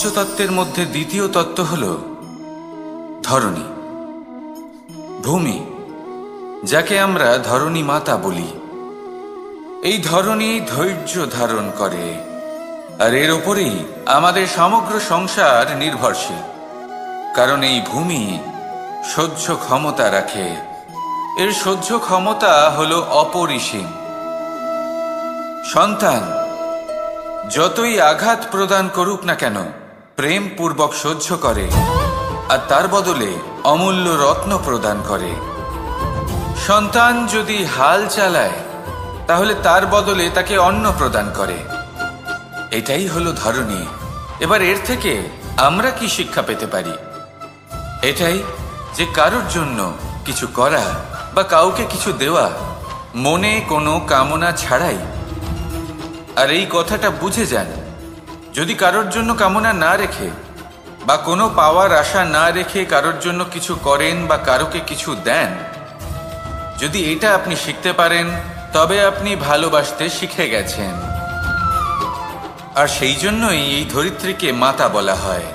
পঞ্চতত্ত্বের মধ্যে দ্বিতীয় তত্ত্ব হল ধরণী, ভূমি, যাকে আমরা ধরণী মাতা বলি। এই ধরণী ধৈর্য ধারণ করে, আর এর ওপরেই আমাদের সমগ্র সংসার নির্ভরশীল। কারণ এই ভূমি সহ্য ক্ষমতা রাখে, এর সহ্য ক্ষমতা হলো অপরিসীম। সন্তান যতই আঘাত প্রদান করুক না কেন, প্রেম পূর্বক সহ্য করে, আর তার বদলে অমূল্য রত্ন প্রদান করে। সন্তান যদি হাল চালায়, তাহলে তার বদলে তাকে অন্ন প্রদান করে। এটাই হলো ধরণী। এবার এর থেকে আমরা কি শিক্ষা পেতে পারি? এটাই যে কারোর জন্য কিছু করা বা কাউকে কিছু দেওয়া মনে কোনো কামনা ছাড়াই। আর এই কথাটা বুঝে যান, যদি কারোর জন্য কামনা না রেখে বা কোনো পাওয়ার আশা না রেখে কারোর জন্য কিছু করেন বা কারোকে কিছু দেন, যদি এটা আপনি শিখতে পারেন, তবে আপনি ভালোবাসতে শিখে গেছেন। আর সেই জন্যই এই ধরিত্রীকে মাতা বলা হয়।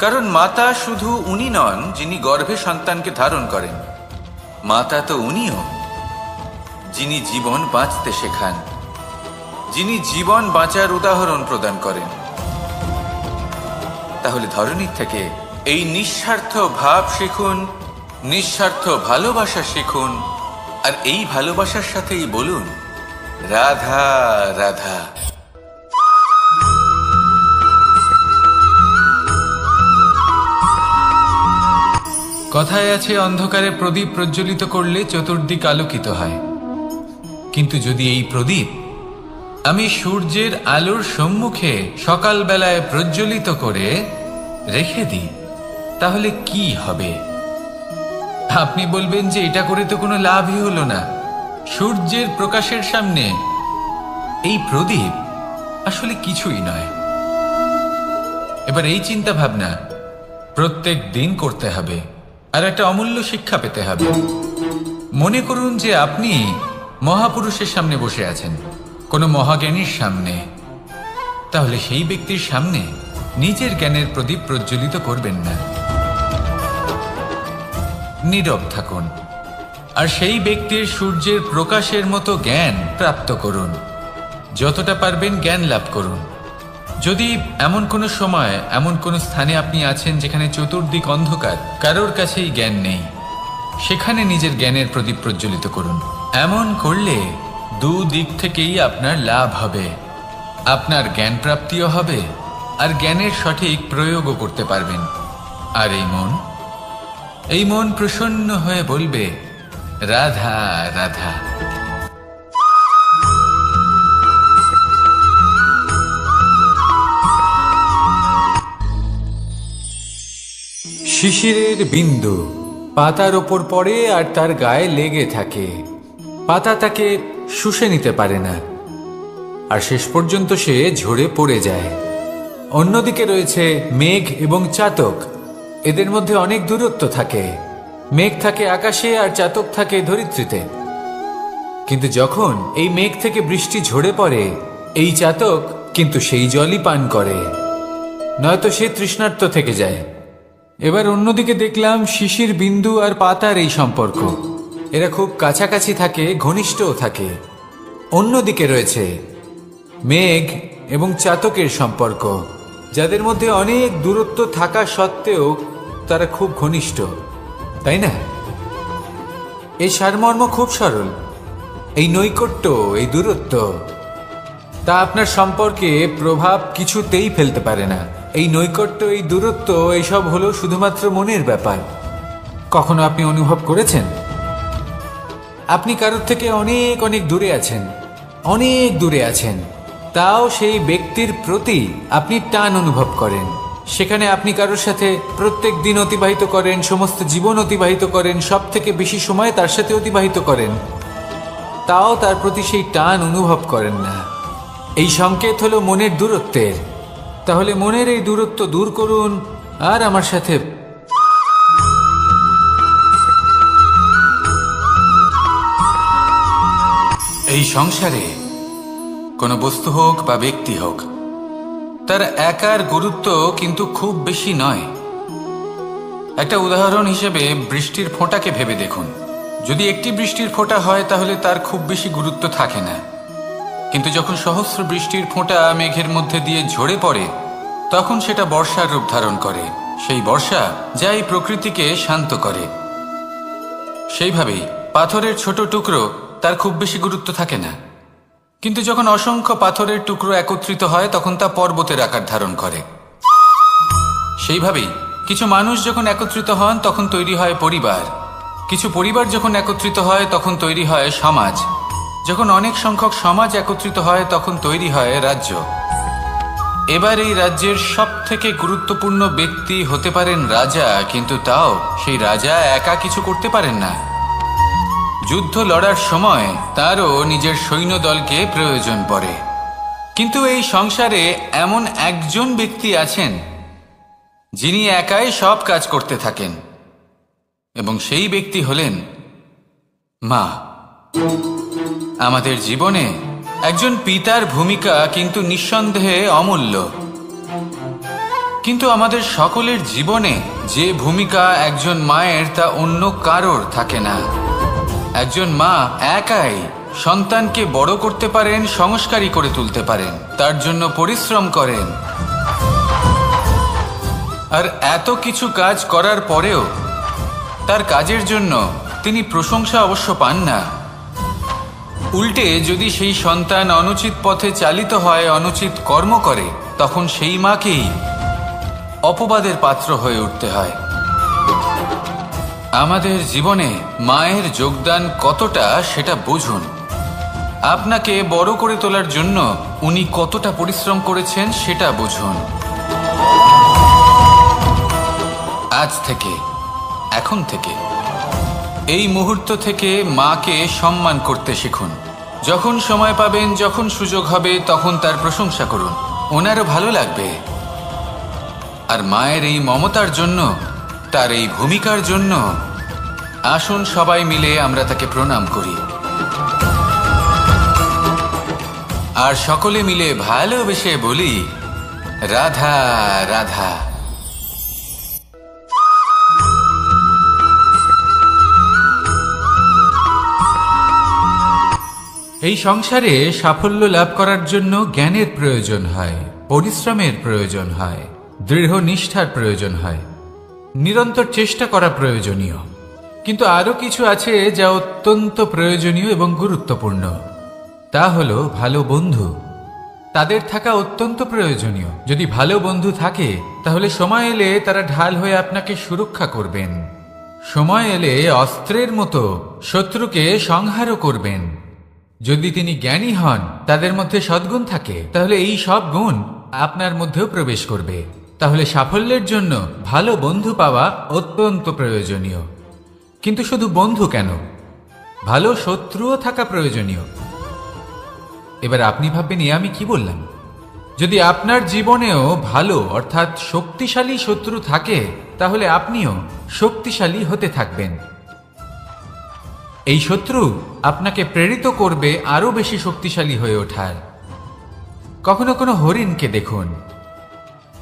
কারণ মাতা শুধু উনি নন যিনি গর্ভে সন্তানকে ধারণ করেন, মাতা তো উনিও যিনি জীবন বাঁচতে শেখান, যিনি জীবন বাঁচার উদাহরণ প্রদান করেন। তাহলে ধরণীর থেকে এই নিঃস্বার্থ ভাব শিখুন, নিঃস্বার্থ ভালোবাসা শিখুন, আর এই ভালোবাসার সাথেই বলুন রাধা রাধা। কথায় আছে, অন্ধকারে প্রদীপ প্রজ্বলিত করলে চতুর্দিক আলোকিত হয়। কিন্তু যদি এই প্রদীপ আমি সূর্যের আলোর সম্মুখে সকালবেলায় প্রজ্বলিত করে রেখে দিই, তাহলে কি হবে? আপনি বলবেন যে এটা করে তো কোনো লাভই হলো না। সূর্যের প্রকাশের সামনে এই প্রদীপ আসলে কিছুই নয়। এবার এই চিন্তা ভাবনা প্রত্যেক দিন করতে হবে, আর একটা অমূল্য শিক্ষা পেতে হবে। মনে করুন যে আপনি মহাপুরুষের সামনে বসে আছেন, কোনো মহাজ্ঞানীর সামনে। তাহলে সেই ব্যক্তির সামনে নিজের জ্ঞানের প্রদীপ প্রজ্বলিত করবেন না, নীরব থাকুন, আর সেই ব্যক্তির সূর্যের প্রকাশের মতো জ্ঞান প্রাপ্ত করুন। যতটা পারবেন জ্ঞান লাভ করুন। যদি এমন কোনো সময়, এমন কোনো স্থানে আপনি আছেন যেখানে চতুর্দিক অন্ধকার, কারোর কাছেই জ্ঞান নেই, সেখানে নিজের জ্ঞানের প্রদীপ প্রজ্বলিত করুন। এমন করলে দুদিক থেকেই আপনার লাভ হবে। আপনার জ্ঞান প্রাপ্তিও হবে, আর জ্ঞানের সঠিক প্রয়োগও করতে পারবেন। আর এই মন প্রসন্ন হয়ে বলবে রাধা রাধা। শিশিরের বিন্দু পাতার ওপর পড়ে আর তার গায়ে লেগে থাকে। পাতা তাকে শুষে নিতে পারে না, আর শেষ পর্যন্ত সে ঝরে পড়ে যায়। অন্যদিকে রয়েছে মেঘ এবং চাতক। এদের মধ্যে অনেক দূরত্ব থাকে। মেঘ থাকে আকাশে আর চাতক থাকে ধরিত্রীতে। কিন্তু যখন এই মেঘ থেকে বৃষ্টি ঝরে পড়ে, এই চাতক কিন্তু সেই জলই পান করে, নয়তো সে তৃষ্ণার্ত থেকে যায়। এবার অন্যদিকে দেখলাম শিশির বিন্দু আর পাতার এই সম্পর্ক। এরা খুব কাছাকাছি থাকে, ঘনিষ্ঠও থাকে। অন্যদিকে রয়েছে মেঘ এবং চাতকের সম্পর্ক, যাদের মধ্যে অনেক দূরত্ব থাকা সত্ত্বেও তারা খুব ঘনিষ্ঠ, তাই না? এই সারমর্ম খুব সরল। এই নৈকট্য, এই দূরত্ব, তা আপনার সম্পর্কে প্রভাব কিছুতেই ফেলতে পারে না। এই নৈকট্য, এই দূরত্ব, এইসব হলো শুধুমাত্র মনের ব্যাপার। কখনো আপনি অনুভব করেছেন আপনি কারোর থেকে অনেক অনেক দূরে আছেন, অনেক দূরে আছেন, তাও সেই ব্যক্তির প্রতি আপনি টান অনুভব করেন। সেখানে আপনি কারোর সাথে প্রত্যেক দিন অতিবাহিত করেন, সমস্ত জীবন অতিবাহিত করেন, সব থেকে বেশি সময় তার সাথে অতিবাহিত করেন, তাও তার প্রতি সেই টান অনুভব করেন না। এই সংকেত হলো মনের দূরত্বের। তাহলে মনের এই দূরত্ব দূর করুন আর আমার সাথে এই সংসারে কোনো বস্তু হোক বা ব্যক্তি হোক, তার একার গুরুত্ব কিন্তু খুব বেশি নয়। একটা উদাহরণ হিসেবে বৃষ্টির ফোঁটাকে ভেবে দেখুন। যদি একটি বৃষ্টির ফোঁটা হয় তাহলে তার খুব বেশি গুরুত্ব থাকে না, কিন্তু যখন সহস্র বৃষ্টির ফোঁটা মেঘের মধ্যে দিয়ে ঝরে পড়ে তখন সেটা বর্ষার রূপ ধারণ করে। সেই বর্ষা যা এই প্রকৃতিকে শান্ত করে। সেইভাবেই পাথরের ছোট টুকরো তার খুব বেশি গুরুত্ব থাকে না, কিন্তু যখন অসংখ্য পাথরের টুকরো একত্রিত হয় তখন তা পর্বতের আকার ধারণ করে। সেইভাবেই কিছু মানুষ যখন একত্রিত হন তখন তৈরি হয় পরিবার, কিছু পরিবার যখন একত্রিত হয় তখন তৈরি হয় সমাজ, যখন অনেক সংখ্যক সমাজ একত্রিত হয় তখন তৈরি হয় রাজ্য। এবার এই রাজ্যের সবথেকে গুরুত্বপূর্ণ ব্যক্তি হতে পারেন রাজা, কিন্তু তাও সেই রাজা একা কিছু করতে পারেন না। যুদ্ধ লড়ার সময় তারও নিজের সৈন্যদলকে প্রয়োজন পড়ে। কিন্তু এই সংসারে এমন একজন ব্যক্তি আছেন যিনি একাই সব কাজ করতে থাকেন, এবং সেই ব্যক্তি হলেন মা। আমাদের জীবনে একজন পিতার ভূমিকা কিন্তু নিঃসন্দেহে অমূল্য, কিন্তু আমাদের সকলের জীবনে যে ভূমিকা একজন মায়ের তা অন্য কারোর থাকে না। একজন মা একাই সন্তানকে বড় করতে পারেন, সংস্কারী করে তুলতে পারেন, তার জন্য পরিশ্রম করেন। আর এত কিছু কাজ করার পরেও তার কাজের জন্য তিনি প্রশংসা অবশ্য পান না। উল্টে যদি সেই সন্তান অনুচিত পথে চালিত হয়, অনুচিত কর্ম করে, তখন সেই মাকেই অপবাদের পাত্র হয়ে উঠতে হয়। আমাদের জীবনে মায়ের যোগদান কতটা সেটা বুঝুন। আপনাকে বড় করে তোলার জন্য উনি কতটা পরিশ্রম করেছেন সেটা বুঝুন। আজ থেকে, এখন থেকে, এই মুহূর্ত থেকে মাকে সম্মান করতে শিখুন। যখন সময় পাবেন, যখন সুযোগ হবে, তখন তার প্রশংসা করুন, ওনারও ভালো লাগবে। আর মায়ের এই মমতার জন্য, তার এই ভূমিকার জন্য আসুন সবাই মিলে আমরা তাকে প্রণাম করি, আর সকলে মিলে ভালোবেসে বলি, রাধা রাধা। এই সংসারে সাফল্য লাভ করার জন্য জ্ঞানের প্রয়োজন হয়, পরিশ্রমের প্রয়োজন হয়, দৃঢ় নিষ্ঠার প্রয়োজন হয়, নিরন্তর চেষ্টা করা প্রয়োজনীয়। কিন্তু আরো কিছু আছে যা অত্যন্ত প্রয়োজনীয় এবং গুরুত্বপূর্ণ। তা হলো ভালো বন্ধু। তাদের থাকা অত্যন্ত প্রয়োজনীয়। যদি ভালো বন্ধু থাকে তাহলে সময় এলে তারা ঢাল হয়ে আপনাকে সুরক্ষা করবেন। সময় এলে অস্ত্রের মতো শত্রুকে সংহারও করবেন। যদি তিনি জ্ঞানী হন, তাদের মধ্যে সদ্গুণ থাকে, তাহলে এই সব গুণ আপনার মধ্যেও প্রবেশ করবে। তাহলে সাফল্যের জন্য ভালো বন্ধু পাওয়া অত্যন্ত প্রয়োজনীয়। কিন্তু শুধু বন্ধু কেন, ভালো শত্রুও থাকা প্রয়োজনীয়। এবার আপনি ভাববেন, আমি কি বললাম? যদি আপনার জীবনেও ভালো অর্থাৎ শক্তিশালী শত্রু থাকে, তাহলে আপনিও শক্তিশালী হতে থাকবেন। এই শত্রু আপনাকে প্রেরিত করবে আরো বেশি শক্তিশালী হয়ে ওঠার। কখনো কোনো হরিণকে দেখুন,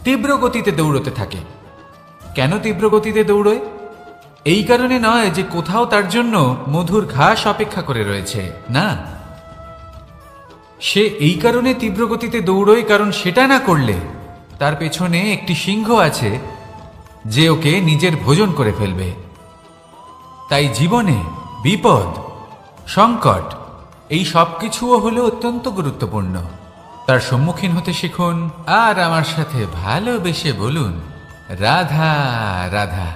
তীব্র গতিতে দৌড়তে থাকে। কেন তীব্র গতিতে দৌড়য়? এই কারণে নয় যে কোথাও তার জন্য মধুর ঘাস অপেক্ষা করে রয়েছে, না। সে এই কারণে তীব্র গতিতে দৌড়য় কারণ সেটা না করলে তার পেছনে একটি সিংহ আছে যে ওকে নিজের ভোজন করে ফেলবে। তাই জীবনে বিপদ, সংকট, এই সব কিছুও হলো অত্যন্ত গুরুত্বপূর্ণ। তার সম্মুখীন হতে শিখুন, আর আমার সাথে ভালোবেসে বলুন, রাধা রাধা।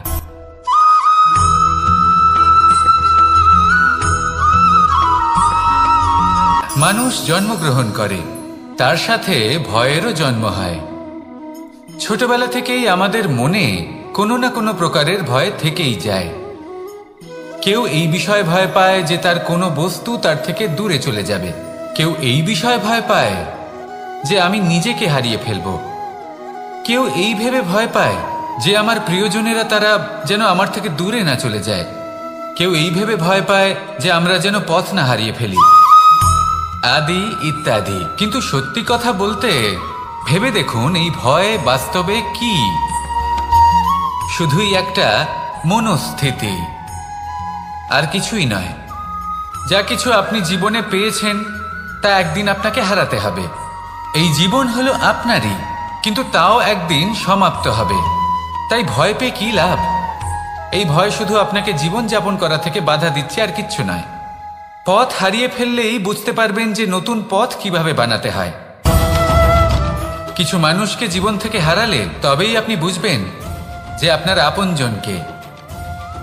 মানুষ জন্মগ্রহণ করে, তার সাথে ভয়েরও জন্ম হয়। ছোটবেলা থেকেই আমাদের মনে কোনো না কোনো প্রকারের ভয় থেকেই যায়। কেউ এই বিষয়ে ভয় পায় যে তার কোনো বস্তু তার থেকে দূরে চলে যাবে। কেউ এই বিষয়ে ভয় পায় যে আমি নিজেকে হারিয়ে ফেলব। কেউ এই ভেবে ভয় পায় যে আমার প্রিয়জনেরা তারা যেন আমার থেকে দূরে না চলে যায়। কেউ এই ভেবে ভয় পায় যে আমরা যেন পথ না হারিয়ে ফেলি, আদি ইত্যাদি। কিন্তু সত্যি কথা বলতে ভেবে দেখুন এই ভয় বাস্তবে কি? শুধুই একটা মনস্থিতি, আর কিছুই নয়। যা কিছু আপনি জীবনে পেয়েছেন তা একদিন আপনাকে হারাতে হবে। এই জীবন হলো আপনারই, কিন্তু তাও একদিন সমাপ্ত হবে। তাই ভয় পেয়ে কি লাভ? এই ভয় শুধু আপনাকে জীবন যাপন করা থেকে বাধা দিচ্ছে, আর কিচ্ছু নয়। পথ হারিয়ে ফেললেই বুঝতে পারবেন যে নতুন পথ কিভাবে বানাতে হয়। কিছু মানুষকে জীবন থেকে হারালে তবেই আপনি বুঝবেন যে আপনার আপনজনকে।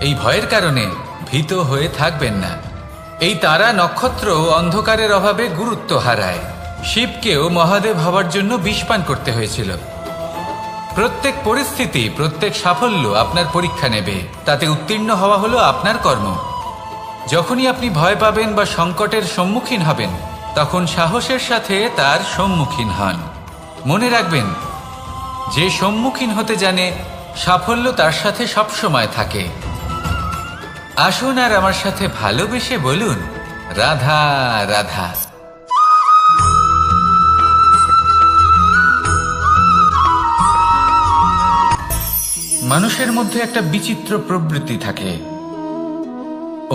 এই ভয়ের কারণে ভীত হয়ে থাকবেন না। এই তারা নক্ষত্র অন্ধকারের অভাবে গুরুত্ব হারায়। শিবকেও মহাদেব হওয়ার জন্য বিষ পান করতে হয়েছিল। প্রত্যেক পরিস্থিতি, প্রত্যেক সাফল্য আপনার পরীক্ষা নেবে, তাতে উত্তীর্ণ হওয়া হলো আপনার কর্ম। যখনই আপনি ভয় পাবেন বা সংকটের সম্মুখীন হবেন, তখন সাহসের সাথে তার সম্মুখীন হন। মনে রাখবেন, যে সম্মুখীন হতে জানে সাফল্য তার সাথে সবসময় থাকে। আসুন আর আমার সাথে ভালোবেসে বলুন, রাধা রাধা। মানুষের মধ্যে একটা বিচিত্র প্রবৃত্তি থাকে,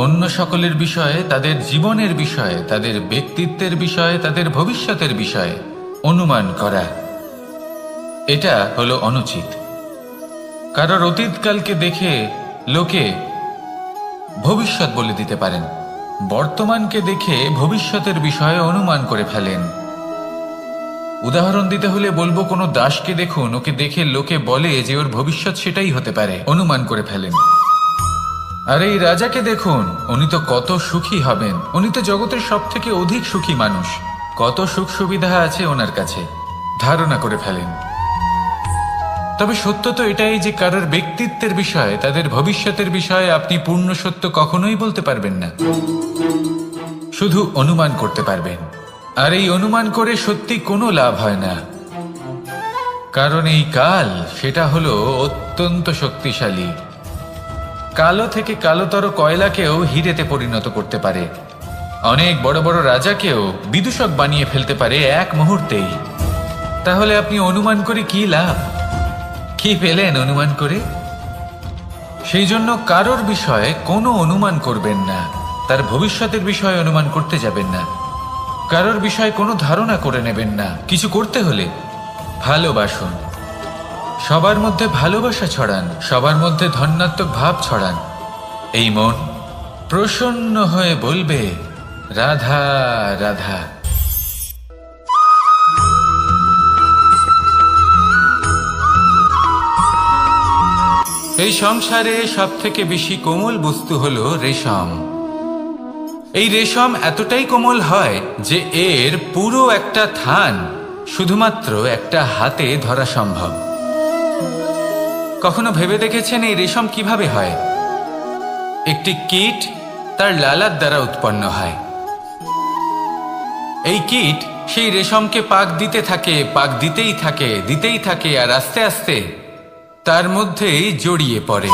অন্য সকলের বিষয়ে, তাদের জীবনের বিষয়ে, তাদের ব্যক্তিত্বের বিষয়ে, তাদের ভবিষ্যতের বিষয়ে অনুমান করা। এটা হলো অনুচিত। কারোর অতীতকালকে দেখে লোকে ভবিষ্যৎ বলে দিতে পারেন, বর্তমানকে দেখে ভবিষ্যতের বিষয়ে অনুমান করে ফেলেন। উদাহরণ দিতে হলে বলবো, কোনো দাসকে দেখুন, ওকে দেখে লোকে বলে যে ওর ভবিষ্যৎ সেটাই হতে পারে, অনুমান করে ফেলেন। আর এই রাজাকে দেখুন, উনি তো কত সুখী হবেন, উনি তো জগতের সব থেকে অধিক সুখী মানুষ, কত সুখ সুবিধা আছে ওনার কাছে, ধারণা করে ফেলেন। তবে সত্য তো এটাই যে কারোর ব্যক্তিত্বের বিষয়ে, তাদের ভবিষ্যতের বিষয়ে আপনি পূর্ণ সত্য কখনোই বলতে পারবেন না, শুধু অনুমান করতে পারবেন। আর এই অনুমান করে সত্যি কোনো লাভ হয় না, কারণ এই কাল সেটা হলো অত্যন্ত শক্তিশালী। কালো থেকে কালোতর কয়লাকেও হীরেতে পরিণত করতে পারে, অনেক বড় বড় রাজাকেও বিদূষক বানিয়ে ফেলতে পারে এক মুহূর্তেই। তাহলে আপনি অনুমান করে কি লাভ? কি পেলেন অনুমান করে? সেই জন্য কারোর বিষয়ে কোনো অনুমান করবেন না, তার ভবিষ্যতের বিষয়ে অনুমান করতে যাবেন না, কারোর বিষয়ে কোনো ধারণা করে নেবেন না। কিছু করতে হলে ভালোবাসুন, সবার মধ্যে ভালোবাসা ছড়ান, সবার মধ্যে ধন্যাত্মক ভাব ছড়ান। এই মন প্রসন্ন হয়ে বলবে, রাধা রাধা। এই সংসারে সব থেকে বেশি কোমল বস্তু হলো রেশম। এই রেশম এতটাই কোমল হয় যে এর পুরো একটা থান শুধুমাত্র একটা হাতে ধরা সম্ভব। কখনো ভেবে দেখেছেন এই রেশম কিভাবে হয়? একটি কীট তার লালার দ্বারা উৎপন্ন হয়। এই কীট সেই রেশমকে পাক দিতে থাকে, পাক দিতেই থাকে, দিতেই থাকে, আর আস্তে আস্তে তার মধ্যেই জড়িয়ে পড়ে।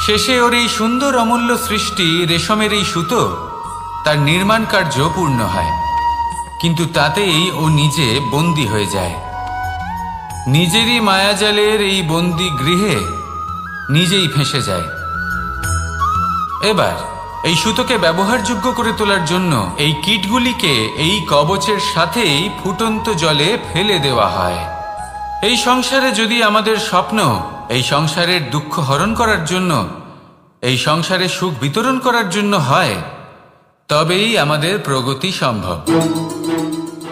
শেষে ওর এই সুন্দর অমূল্য সৃষ্টি রেশমের এই সুতো, তার নির্মাণ কার্য পূর্ণ হয়, কিন্তু তাতেই ও নিজে বন্দী হয়ে যায়। নিজেরই মায়াজালের এই বন্দী গৃহে নিজেই ফেঁসে যায়। এবার এই সুতোকে ব্যবহারযোগ্য করে তোলার জন্য এই কীটগুলিকে এই কবচের সাথেই ফুটন্ত জলে ফেলে দেওয়া হয়। এই সংসারে যদি আমাদের স্বপ্ন এই সংসারের দুঃখ হরণ করার জন্য, এই সংসারে সুখ বিতরণ করার জন্য হয়, তবেই আমাদের প্রগতি সম্ভব।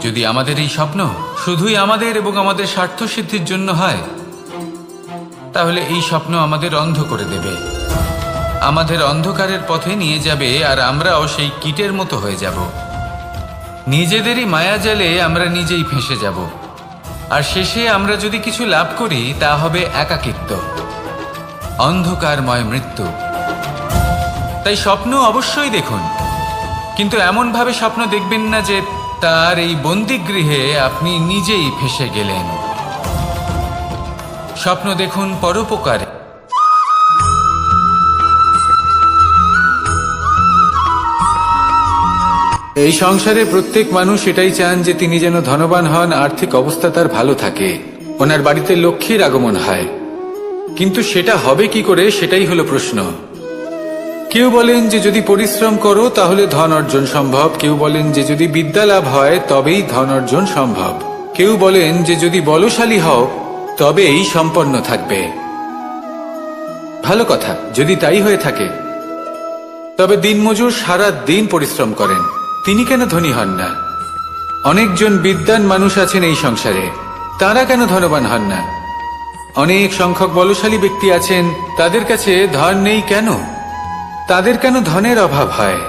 যদি আমাদের এই স্বপ্ন শুধুই আমাদের এবং আমাদের স্বার্থ সিদ্ধির জন্য হয়, তাহলে এই স্বপ্ন আমাদের অন্ধ করে দেবে, আমাদের অন্ধকারের পথে নিয়ে যাবে, আর আমরাও সেই কীটের মতো হয়ে যাব। নিজেদেরই মায়াজালে আমরা নিজেই ফেঁসে যাব, আর শেষে আমরা যদি কিছু লাভ করি তা হবে একাকিত্ব, অন্ধকারময় মৃত্যু। তাই স্বপ্ন অবশ্যই দেখুন, কিন্তু এমনভাবে স্বপ্ন দেখবেন না যে তার এই বন্দিগৃহে আপনি নিজেই ফেঁসে গেলেন। স্বপ্ন দেখুন পরোপকারে। এই সংসারে প্রত্যেক মানুষ এটাই চান যে তিনি যেন ধনবান হন, আর্থিক অবস্থা তার ভালো থাকে, ওনার বাড়িতে লক্ষ্মীর আগমন হয়। কিন্তু সেটা হবে কি করে, সেটাই হলো প্রশ্ন। কেউ বলেন যে যদি পরিশ্রম করো তাহলে ধন অর্জন সম্ভব, কেউ বলেন যে যদি বিদ্যা লাভ হয় তবেই ধন অর্জন সম্ভব, কেউ বলেন যে যদি বলশালী হও তবেই সম্পন্ন থাকবে। ভালো কথা, যদি তাই হয়ে থাকে, তবে দিনমজুর সারা দিন পরিশ্রম করেন, তিনি কেন ধনী হন না? অনেকজন বিদ্বান মানুষ আছেন এই সংসারে, তারা কেন ধনবান হন না? অনেক সংখ্যক বলশালী ব্যক্তি আছেন, তাদের কাছে ধন নেই কেন? তাদের কেন ধনের অভাব হয়?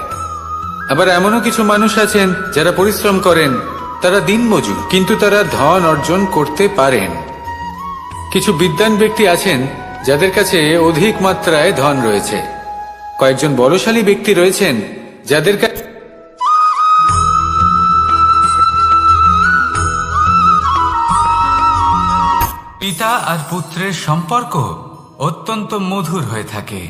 আবার এমনও কিছু মানুষ আছেন যারা পরিশ্রম করেন, তারা দিনমজুর, কিন্তু তারা ধন অর্জন করতে পারেন। কিছু বিদ্বান ব্যক্তি আছেন যাদের কাছে অধিক মাত্রায় ধন রয়েছে, কয়েকজন বলশালী ব্যক্তি রয়েছেন যাদের কাছে পিতা আর পুত্রের সম্পর্ক অত্যন্ত মধুর হয়ে থাকে।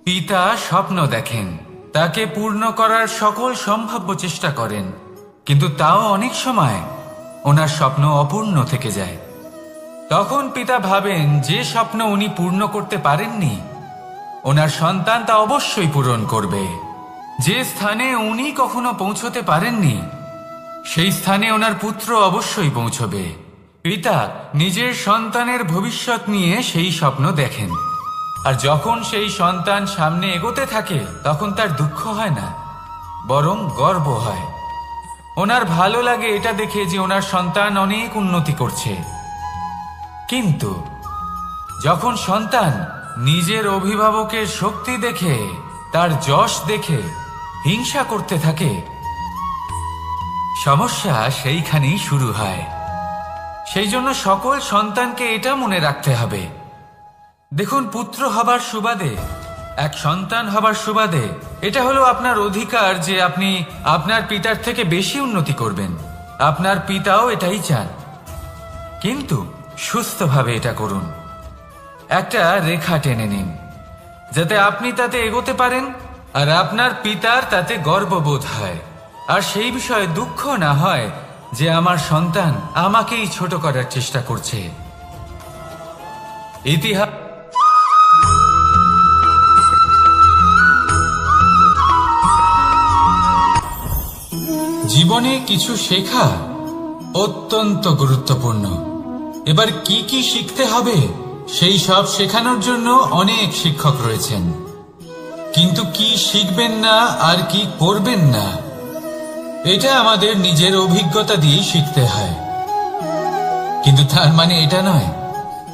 পিতা স্বপ্ন দেখেন, তাকে পূর্ণ করার সকল সম্ভাব্য চেষ্টা করেন, কিন্তু তাও অনেক সময় ওনার স্বপ্ন অপূর্ণ থেকে যায়। তখন পিতা ভাবেন যে স্বপ্ন উনি পূর্ণ করতে পারেননি, ওনার সন্তান তা অবশ্যই পূরণ করবে। যে স্থানে উনি কখনো পৌঁছতে পারেননি, সেই স্থানে ওনার পুত্র অবশ্যই পৌঁছবে। পিতা নিজের সন্তানের ভবিষ্যৎ নিয়ে সেই স্বপ্ন দেখেন, আর যখন সেই সন্তান সামনে এগোতে থাকে তখন তার দুঃখ হয় না, বরং গর্ব হয়। ওনার ভালো লাগে এটা দেখে যে ওনার সন্তান অনেক উন্নতি করছে। কিন্তু যখন সন্তান নিজের অভিভাবকের শক্তি দেখে, তার যশ দেখে হিংসা করতে থাকে, সমস্যা সেইখানেই শুরু হয়। সেই জন্য সকল সন্তানকে এটা মনে রাখতে হবে, দেখুন, পুত্র হবার সুবাদে, এক সন্তান হবার সুবাদে এটা হলো আপনার অধিকার যে আপনি আপনার পিতার থেকে বেশি উন্নতি করবেন। আপনার পিতাও এটাই চান, কিন্তু সুস্থভাবে এটা করুন। একটা রেখা টেনে নিন যাতে আপনি তাতে এগোতে পারেন আর আপনার পিতার তাতে গর্ববোধ হয়, আর সেই বিষয়ে দুঃখ না হয় যে আমার সন্তান আমাকেই ছোট করার চেষ্টা করছে। ইতিহাস জীবনে কিছু শেখা অত্যন্ত গুরুত্বপূর্ণ। এবার কি কি শিখতে হবে সেই সব শেখানোর জন্য অনেক শিক্ষক রয়েছেন, কিন্তু কি শিখবেন না আর কি করবেন না, এটা আমাদের নিজের অভিজ্ঞতা দিয়ে শিখতে হয়। কিন্তু তার মানে এটা নয়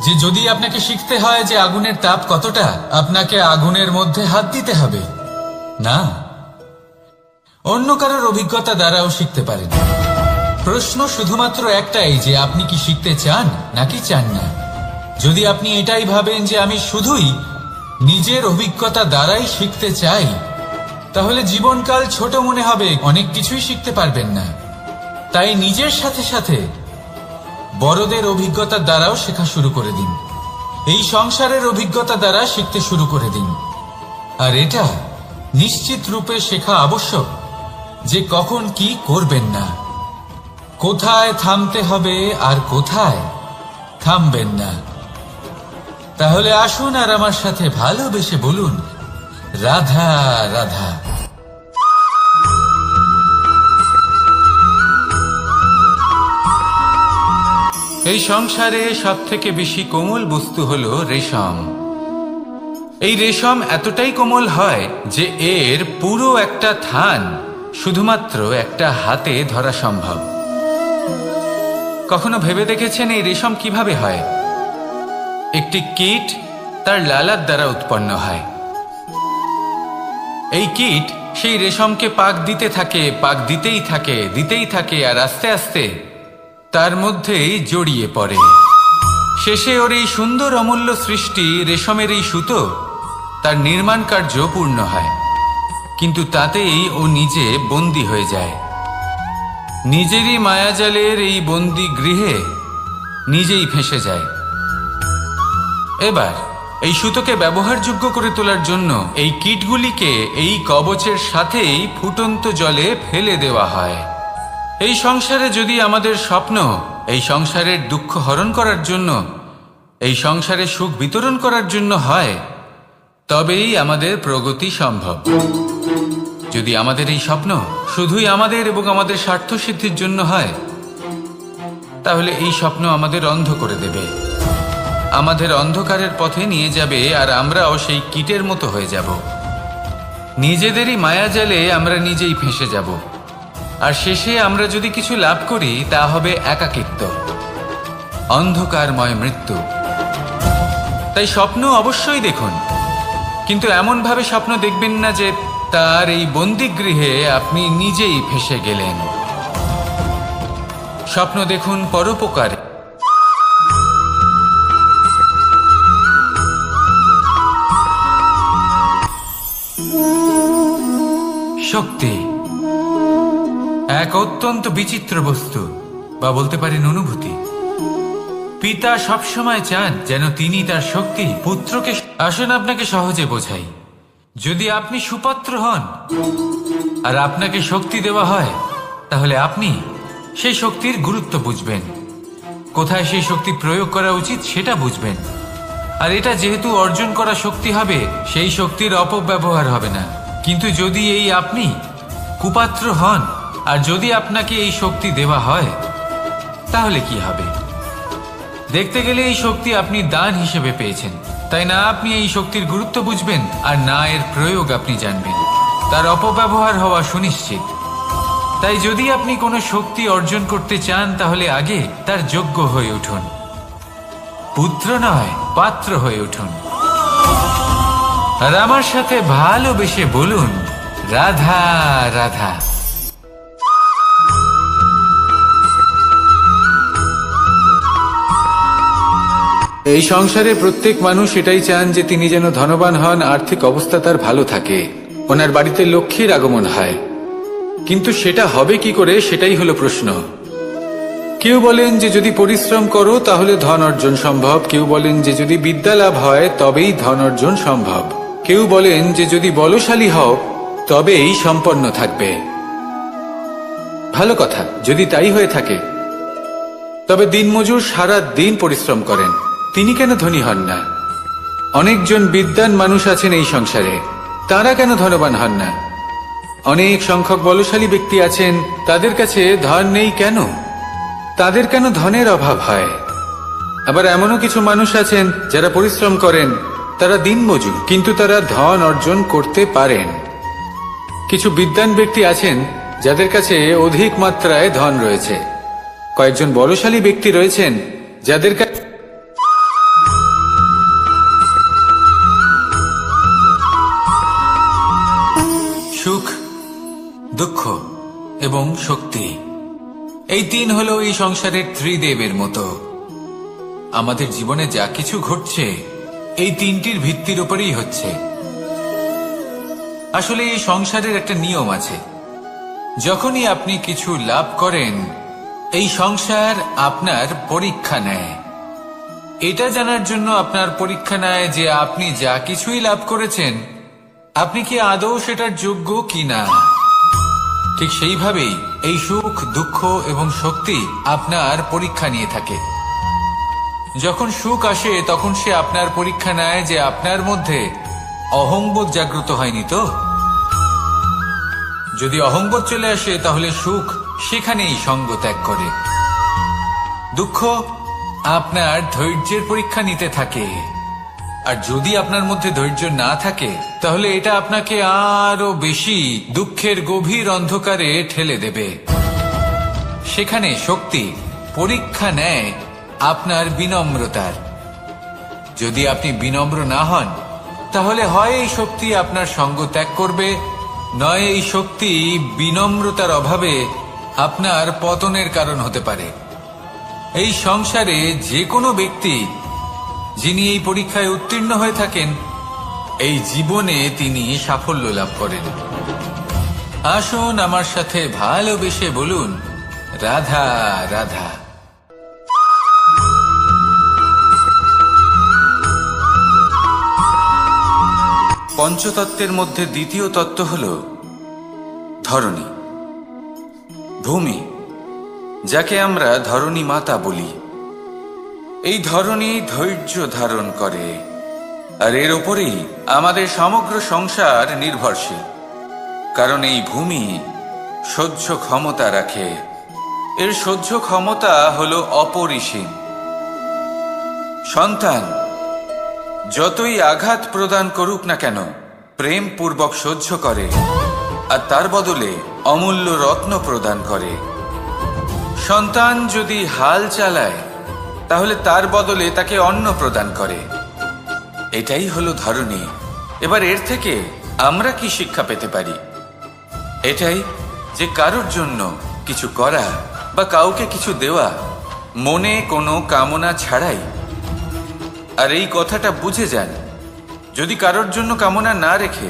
যে যদি আপনাকে শিখতে হয় যে আগুনের তাপ কতটা, আপনাকে আগুনের মধ্যে হাত দিতে হবে না। অন্য কারোর অভিজ্ঞতা দ্বারাও শিখতে পারেন। প্রশ্ন শুধুমাত্র একটাই যে আপনি কি শিখতে চান নাকি চান না। যদি আপনি এটাই ভাবেন যে আমি শুধুই নিজের অভিজ্ঞতা দ্বারাই শিখতে চাই, তাহলে জীবনকাল ছোট মনে হবে, অনেক কিছুই শিখতে পারবেন না। তাই নিজের সাথে সাথে বড়দের অভিজ্ঞতার দ্বারাও শেখা শুরু করে দিন। এই সংসারের অভিজ্ঞতা দ্বারা শিখতে শুরু করে দিন। আর এটা নিশ্চিত রূপে শেখা আবশ্যক যে কখন কি করবেন না, কোথায় থামতে হবে আর কোথায় থামবেন না। তাহলে আসুন আর আমার সাথে ভালোবেসে বলুন, রাধা রাধা। এই সংসারে সব থেকে বেশি কোমল বস্তু হলো রেশম। এই রেশম এতটাই কোমল হয় যে এর পুরো একটা থান শুধুমাত্র একটা হাতে ধরা সম্ভব। কখনো ভেবে দেখেছেন এই রেশম কিভাবে হয়? একটি কীট তার লালার দ্বারা উৎপন্ন হয়। এই কীট সেই রেশমকে পাক দিতে থাকে, পাক দিতেই থাকে, আর আস্তে আস্তে তার মধ্যেই জড়িয়ে পড়ে। শেষে ওর এই সুন্দর অমূল্য সৃষ্টি রেশমের এই সুতো, তার নির্মাণ কার্য পূর্ণ হয়, কিন্তু তাতেই ও নিজে বন্দী হয়ে যায়। নিজেরই মায়াজালের এই বন্দী গৃহে নিজেই ফেঁসে যায়। এবার এই সুতোকে ব্যবহারযোগ্য করে তোলার জন্য এই কীটগুলিকে এই কবচের সাথেই ফুটন্ত জলে ফেলে দেওয়া হয়। এই সংসারে যদি আমাদের স্বপ্ন এই সংসারের দুঃখ হরণ করার জন্য, এই সংসারে সুখ বিতরণ করার জন্য হয়, তবেই আমাদের প্রগতি সম্ভব। যদি আমাদের এই স্বপ্ন শুধুই আমাদের এবং আমাদের স্বার্থ সিদ্ধির জন্য হয়, তাহলে এই স্বপ্ন আমাদের অন্ধ করে দেবে, আমাদের অন্ধকারের পথে নিয়ে যাবে, আর আমরাও সেই কীটের মতো হয়ে যাব। নিজেদেরই মায়াজালে আমরা নিজেই ফেঁসে যাব, আর শেষে আমরা যদি কিছু লাভ করি তা হবে একাকিত্ব, অন্ধকারময় মৃত্যু। তাই স্বপ্ন অবশ্যই দেখুন, কিন্তু এমনভাবে স্বপ্ন দেখবেন না যে তার এই বন্দিগৃহে আপনি নিজেই ফেঁসে গেলেন। স্বপ্ন দেখুন পরোপকারে। শক্তি এক অত্যন্ত বিচিত্র বস্তু, বা বলতে পারেন অনুভূতি। পিতা সবসময় চান যেন তিনি তার শক্তি পুত্রকে। আসুন আপনাকে সহজে বোঝাই। যদি আপনি সুপাত্র হন আর আপনাকে শক্তি দেওয়া হয়, তাহলে আপনি সেই শক্তির গুরুত্ব বুঝবেন, কোথায় সেই শক্তি প্রয়োগ করা উচিত সেটা বুঝবেন। আর এটা যেহেতু অর্জন করা শক্তি হবে, সেই শক্তির অপব্যবহার হবে না। কিন্তু যদি এই আপনি কুপাত্র হন আর যদি আপনাকে এই শক্তি দেওয়া হয়, তাহলে কি হবে? দেখতে গেলে এই শক্তি আপনি দান হিসেবে পেয়েছেন, তাই না আপনি এই শক্তির গুরুত্ব বুঝবেন, আর না এর প্রয়োগ আপনি জানবেন। তার অপব্যবহার হওয়া সুনিশ্চিত। তাই যদি আপনি কোনো শক্তি অর্জন করতে চান, তাহলে আগে তার যোগ্য হয়ে উঠুন, পুত্র নয় পাত্র হয়ে উঠুন। আর আমার সাথে ভালোবেসে বলুন, রাধা রাধা। এই সংসারে প্রত্যেক মানুষ এটাই চান যে তিনি যেন ধনবান হন, আর্থিক অবস্থা তার ভালো থাকে, ওনার বাড়িতে লক্ষ্মীর আগমন হয়। কিন্তু সেটা হবে কি করে, সেটাই হলো প্রশ্ন। কেউ বলেন যে যদি পরিশ্রম করো তাহলে ধন অর্জন সম্ভব, কেউ বলেন যে যদি বিদ্যা লাভ হয় তবেই ধন অর্জন সম্ভব, কেউ বলেন যে যদি বলশালী হও তবেই সম্পন্ন থাকবে। ভালো কথা, যদি তাই হয়ে থাকে, তবে দিনমজুর সারা দিন পরিশ্রম করেন, তিনি কেন ধনী হন না? অনেকজন বিদ্বান মানুষ আছেন এই সংসারে, তারা কেন ধনবান হন না? অনেক সংখ্যক বলশালী ব্যক্তি আছেন, তাদের কাছে ধন নেই কেন? তাদের কেন ধনের অভাব হয়? আবার এমনও কিছু মানুষ আছেন যারা পরিশ্রম করেন, তারা দিনমজুর, কিন্তু তারা ধন অর্জন করতে পারেন। কিছু বিদ্বান ব্যক্তি আছেন যাদের কাছে অধিক মাত্রায় ধন রয়েছে, কয়েকজন বলশালী ব্যক্তি রয়েছেন যাদের কাছে সুখ, দুঃখ এবং শক্তি, এই তিন হলো এই সংসারের ত্রিদেবের মতো। আমাদের জীবনে যা কিছু ঘটছে এই তিনটির ভিত্তির উপরেই হচ্ছে। আসলে এই সংসারের একটা নিয়ম আছে, যখনই আপনি কিছু লাভ করেন, এই সংসার আপনার পরীক্ষা নেয়। এটা জানার জন্য আপনার পরীক্ষা নেয় যে আপনি যা কিছুই লাভ করেছেন, আপনি কি আদৌ সেটার যোগ্য কিনা। ঠিক সেইভাবেই এই সুখ, দুঃখ এবং শক্তি আপনার পরীক্ষা নিয়ে থাকে। যখন সুখ আসে তখন সে আপনার পরীক্ষা নেয় যে আপনার মধ্যে অহংবোধ জাগ্রত হয়নি তো। যদি অহংবোধ চলে আসে তাহলে সুখ সেখানেই সঙ্গ ত্যাগ করে। দুঃখ আপনার ধৈর্যের পরীক্ষা নিতে থাকে, আর যদি আপনার মধ্যে ধৈর্য না থাকে তাহলে এটা আপনাকে আরো বেশি দুঃখের গভীর অন্ধকারে ঠেলে দেবে। সেখানে শক্তি পরীক্ষা নেয় আপনার বিনম্রতার। যদি আপনি বিনম্র না হন, তাহলে হয় এই শক্তি আপনার সঙ্গ ত্যাগ করবে, নয় এই শক্তি বিনম্রতার অভাবে আপনার পতনের কারণ হতে পারে। এই সংসারে যে কোনো ব্যক্তি যিনি এই পরীক্ষায় উত্তীর্ণ হয়ে থাকেন, এই জীবনে তিনি সাফল্য লাভ করেন। আসুন আমার সাথে ভালোবেসে বলুন, রাধা রাধা। পঞ্চতত্ত্বের মধ্যে দ্বিতীয় তত্ত্ব হল ধরণী, ভূমি, যাকে আমরা ধরণী মাতা বলি। এই ধরণী ধৈর্য ধারণ করে, আর এর ওপরেই আমাদের সমগ্র সংসার নির্ভরশীল। কারণ এই ভূমি সহ্য ক্ষমতা রাখে, এর সহ্য ক্ষমতা হল অপরিসীম। সন্তান যতই আঘাত প্রদান করুক না কেন, প্রেম পূর্বক সহ্য করে, আর তার বদলে অমূল্য রত্ন প্রদান করে। সন্তান যদি হাল চালায়, তাহলে তার বদলে তাকে অন্ন প্রদান করে। এটাই হলো ধরণী। এবার এর থেকে আমরা কি শিক্ষা পেতে পারি? এটাই যে কারোর জন্য কিছু করা বা কাউকে কিছু দেওয়া মনে কোনো কামনা ছাড়াই। আর এই কথাটা বুঝে যান, যদি কারোর জন্য কামনা না রেখে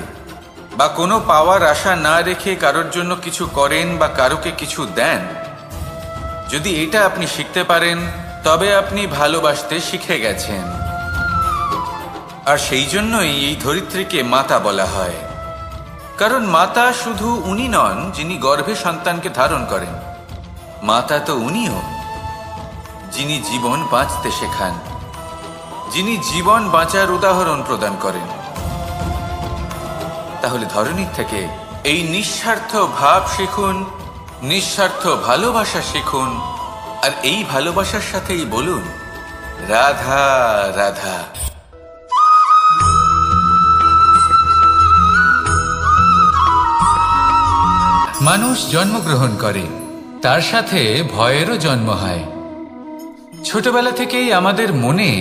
বা কোনো পাওয়ার আশা না রেখে কারোর জন্য কিছু করেন বা কারোকে কিছু দেন, যদি এটা আপনি শিখতে পারেন, তবে আপনি ভালোবাসতে শিখে গেছেন। আর সেই জন্যই এই ধরিত্রীকে মাতা বলা হয়। কারণ মাতা শুধু উনি নন যিনি গর্ভে সন্তানকে ধারণ করেন, মাতা তো উনিও যিনি জীবন বাঁচতে শেখান, যিনি জীবন বাঁচার উদাহরণ প্রদান করেন। তাহলে ধরণীর থেকে এই নিঃস্বার্থ ভাব শিখুন, নিঃস্বার্থ ভালোবাসা শিখুন, আর এই ভালোবাসার সাথেই বলুন রাধা রাধা। মানুষ জন্মগ্রহণ করে, তার সাথে ভয়েরও জন্ম হয়। ছোটবেলা থেকেই আমাদের মনে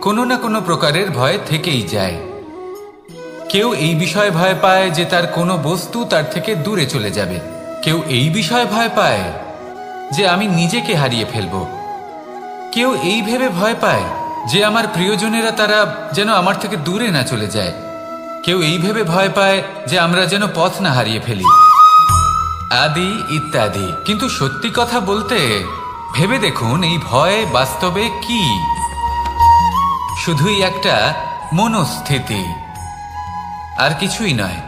কোনো না কোনো প্রকারের ভয় থেকেই যায়। কেউ এই বিষয়ে ভয় পায় যে তার কোনো বস্তু তার থেকে দূরে চলে যাবে, কেউ এই বিষয়ে ভয় পায় যে আমি নিজেকে হারিয়ে ফেলব, কেউ এই ভেবে ভয় পায় যে আমার প্রিয়জনেরা তারা যেন আমার থেকে দূরে না চলে যায়, কেউ এই ভেবে ভয় পায় যে আমরা যেন পথ না হারিয়ে ফেলি, আদি ইত্যাদি। কিন্তু সত্যি কথা বলতে, ভেবে দেখুন এই ভয় বাস্তবে কি? শুধুই একটা মনস্থিতি, আর কিছুই নয়।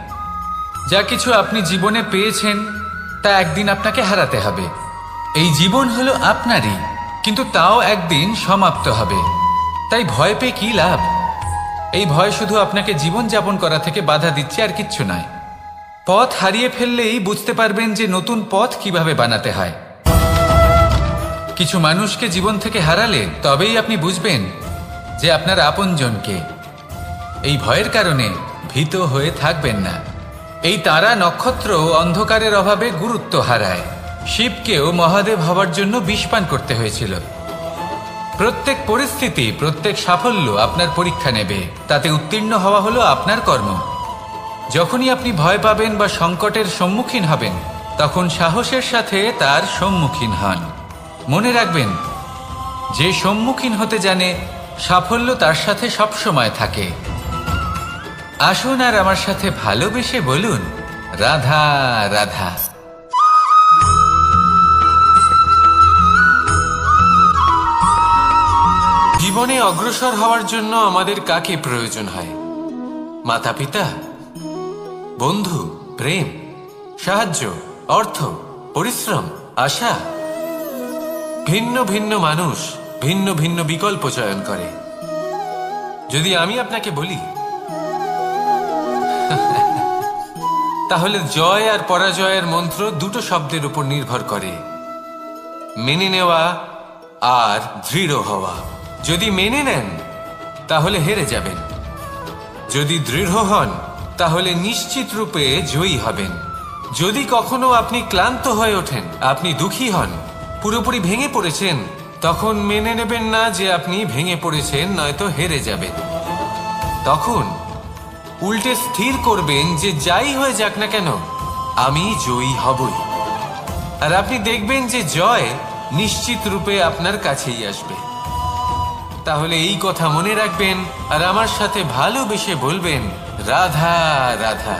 যা কিছু আপনি জীবনে পেয়েছেন তা একদিন আপনাকে হারাতে হবে। এই জীবন হলো আপনারই, কিন্তু তাও একদিন সমাপ্ত হবে। তাই ভয় পেয়ে কি লাভ? এই ভয় শুধু আপনাকে জীবনযাপন করা থেকে বাধা দিচ্ছে, আর কিচ্ছু নয়। পথ হারিয়ে ফেললেই বুঝতে পারবেন যে নতুন পথ কিভাবে বানাতে হয়। কিছু মানুষকে জীবন থেকে হারালে তবেই আপনি বুঝবেন যে আপনার আপনজনকে। এই ভয়ের কারণে ভীত হয়ে থাকবেন না। এই তারা নক্ষত্র অন্ধকারের অভাবে গুরুত্ব হারায়। শিবকেও মহাদেব হওয়ার জন্য বিষ পান করতে হয়েছিল। প্রত্যেক পরিস্থিতি, প্রত্যেক সাফল্য আপনার পরীক্ষা নেবে, তাতে উত্তীর্ণ হওয়া হলো আপনার কর্ম। যখনই আপনি ভয় পাবেন বা সংকটের সম্মুখীন হবেন, তখন সাহসের সাথে তার সম্মুখীন হন। মনে রাখবেন, যে সম্মুখীন হতে জানে সাফল্য তার সাথে সবসময় থাকে। আসুন আর আমার সাথে ভালোবেসে বলুন রাধা রাধা। জীবনে অগ্রসর হওয়ার জন্য আমাদের কাকে প্রয়োজন হয়? মাতা পিতা, বন্ধু, প্রেম, সাহায্য, অর্থ, পরিশ্রম, আশা। ভিন্ন ভিন্ন মানুষ ভিন্ন ভিন্ন বিকল্প চয়ন করে। যদি আমি আপনাকে বলি, তাহলে জয় আর পরাজয়ের মন্ত্র দুটো শব্দের উপর নির্ভর করে, মেনে নেওয়া আর দৃঢ় হওয়া। যদি মেনে নেন তাহলে হেরে যাবেন, যদি দৃঢ় হন তাহলে নিশ্চিত রূপে জয়ী হবেন। যদি কখনো আপনি ক্লান্ত হয়ে ওঠেন, আপনি দুঃখী হন, পুরোপুরি ভেঙে পড়েছেন, তখন মেনে নেবেন না যে আপনি ভেঙে পড়েছেন, নয়তো হেরে যাবেন। তখন উল্টে স্থির করবেন যে যাই হয়ে যাক না কেন, আমি জয়ী হবই। আর আপনি দেখবেন যে জয় নিশ্চিত রূপে আপনার কাছেই আসবে। তাহলে এই কথা মনে রাখবেন আর আমার সাথে ভালোবেসে বলবেন রাধা রাধা।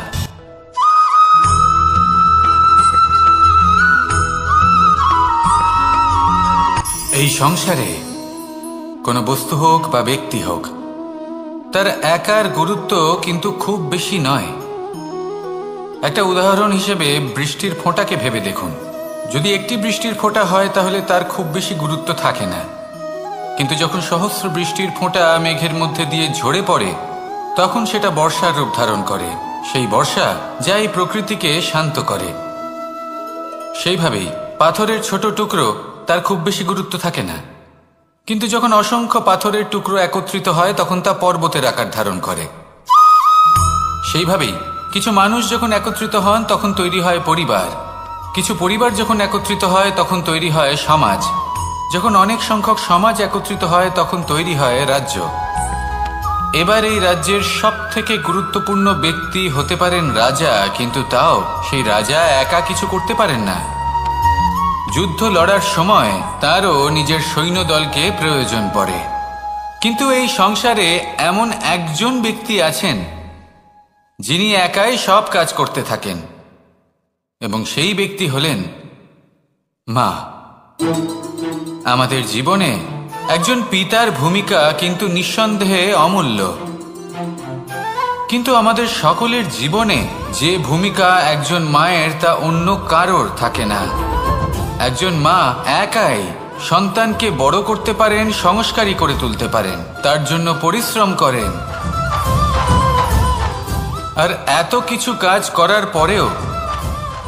এই সংসারে কোনো বস্তু হোক বা ব্যক্তি হোক, তার একার গুরুত্ব কিন্তু খুব বেশি নয়। একটা উদাহরণ হিসেবে বৃষ্টির ফোঁটাকে ভেবে দেখুন। যদি একটি বৃষ্টির ফোঁটা হয় তাহলে তার খুব বেশি গুরুত্ব থাকে না, কিন্তু যখন সহস্র বৃষ্টির ফোঁটা মেঘের মধ্যে দিয়ে ঝরে পড়ে তখন সেটা বর্ষার রূপ ধারণ করে। সেই বর্ষা যা এই প্রকৃতিকে শান্ত করে। সেইভাবেই পাথরের ছোট টুকরো তার খুব বেশি গুরুত্ব থাকে না, কিন্তু যখন অসংখ্য পাথরের টুকরো একত্রিত হয় তখন তা পর্বতের আকার ধারণ করে। সেইভাবেই কিছু মানুষ যখন একত্রিত হন তখন তৈরি হয় পরিবার, কিছু পরিবার যখন একত্রিত হয় তখন তৈরি হয় সমাজ, যখন অনেক সংখ্যক সমাজ একত্রিত হয় তখন তৈরি হয় রাজ্য। এবার এই রাজ্যের সবথেকে গুরুত্বপূর্ণ ব্যক্তি হতে পারেন রাজা, কিন্তু তাও সেই রাজা একা কিছু করতে পারেন না। যুদ্ধ লড়ার সময় তারও নিজের সৈন্যদলকে প্রয়োজন পড়ে। কিন্তু এই সংসারে এমন একজন ব্যক্তি আছেন যিনি একাই সব কাজ করতে থাকেন, এবং সেই ব্যক্তি হলেন মা। আমাদের জীবনে একজন পিতার ভূমিকা কিন্তু নিঃসন্দেহে অমূল্য, কিন্তু আমাদের সকলের জীবনে যে ভূমিকা একজন মায়ের তা অন্য কারোর থাকে না। একজন মা একাই সন্তানকে বড় করতে পারেন, সংস্কারী করে তুলতে পারেন, তার জন্য পরিশ্রম করেন। আর এত কিছু কাজ করার পরেও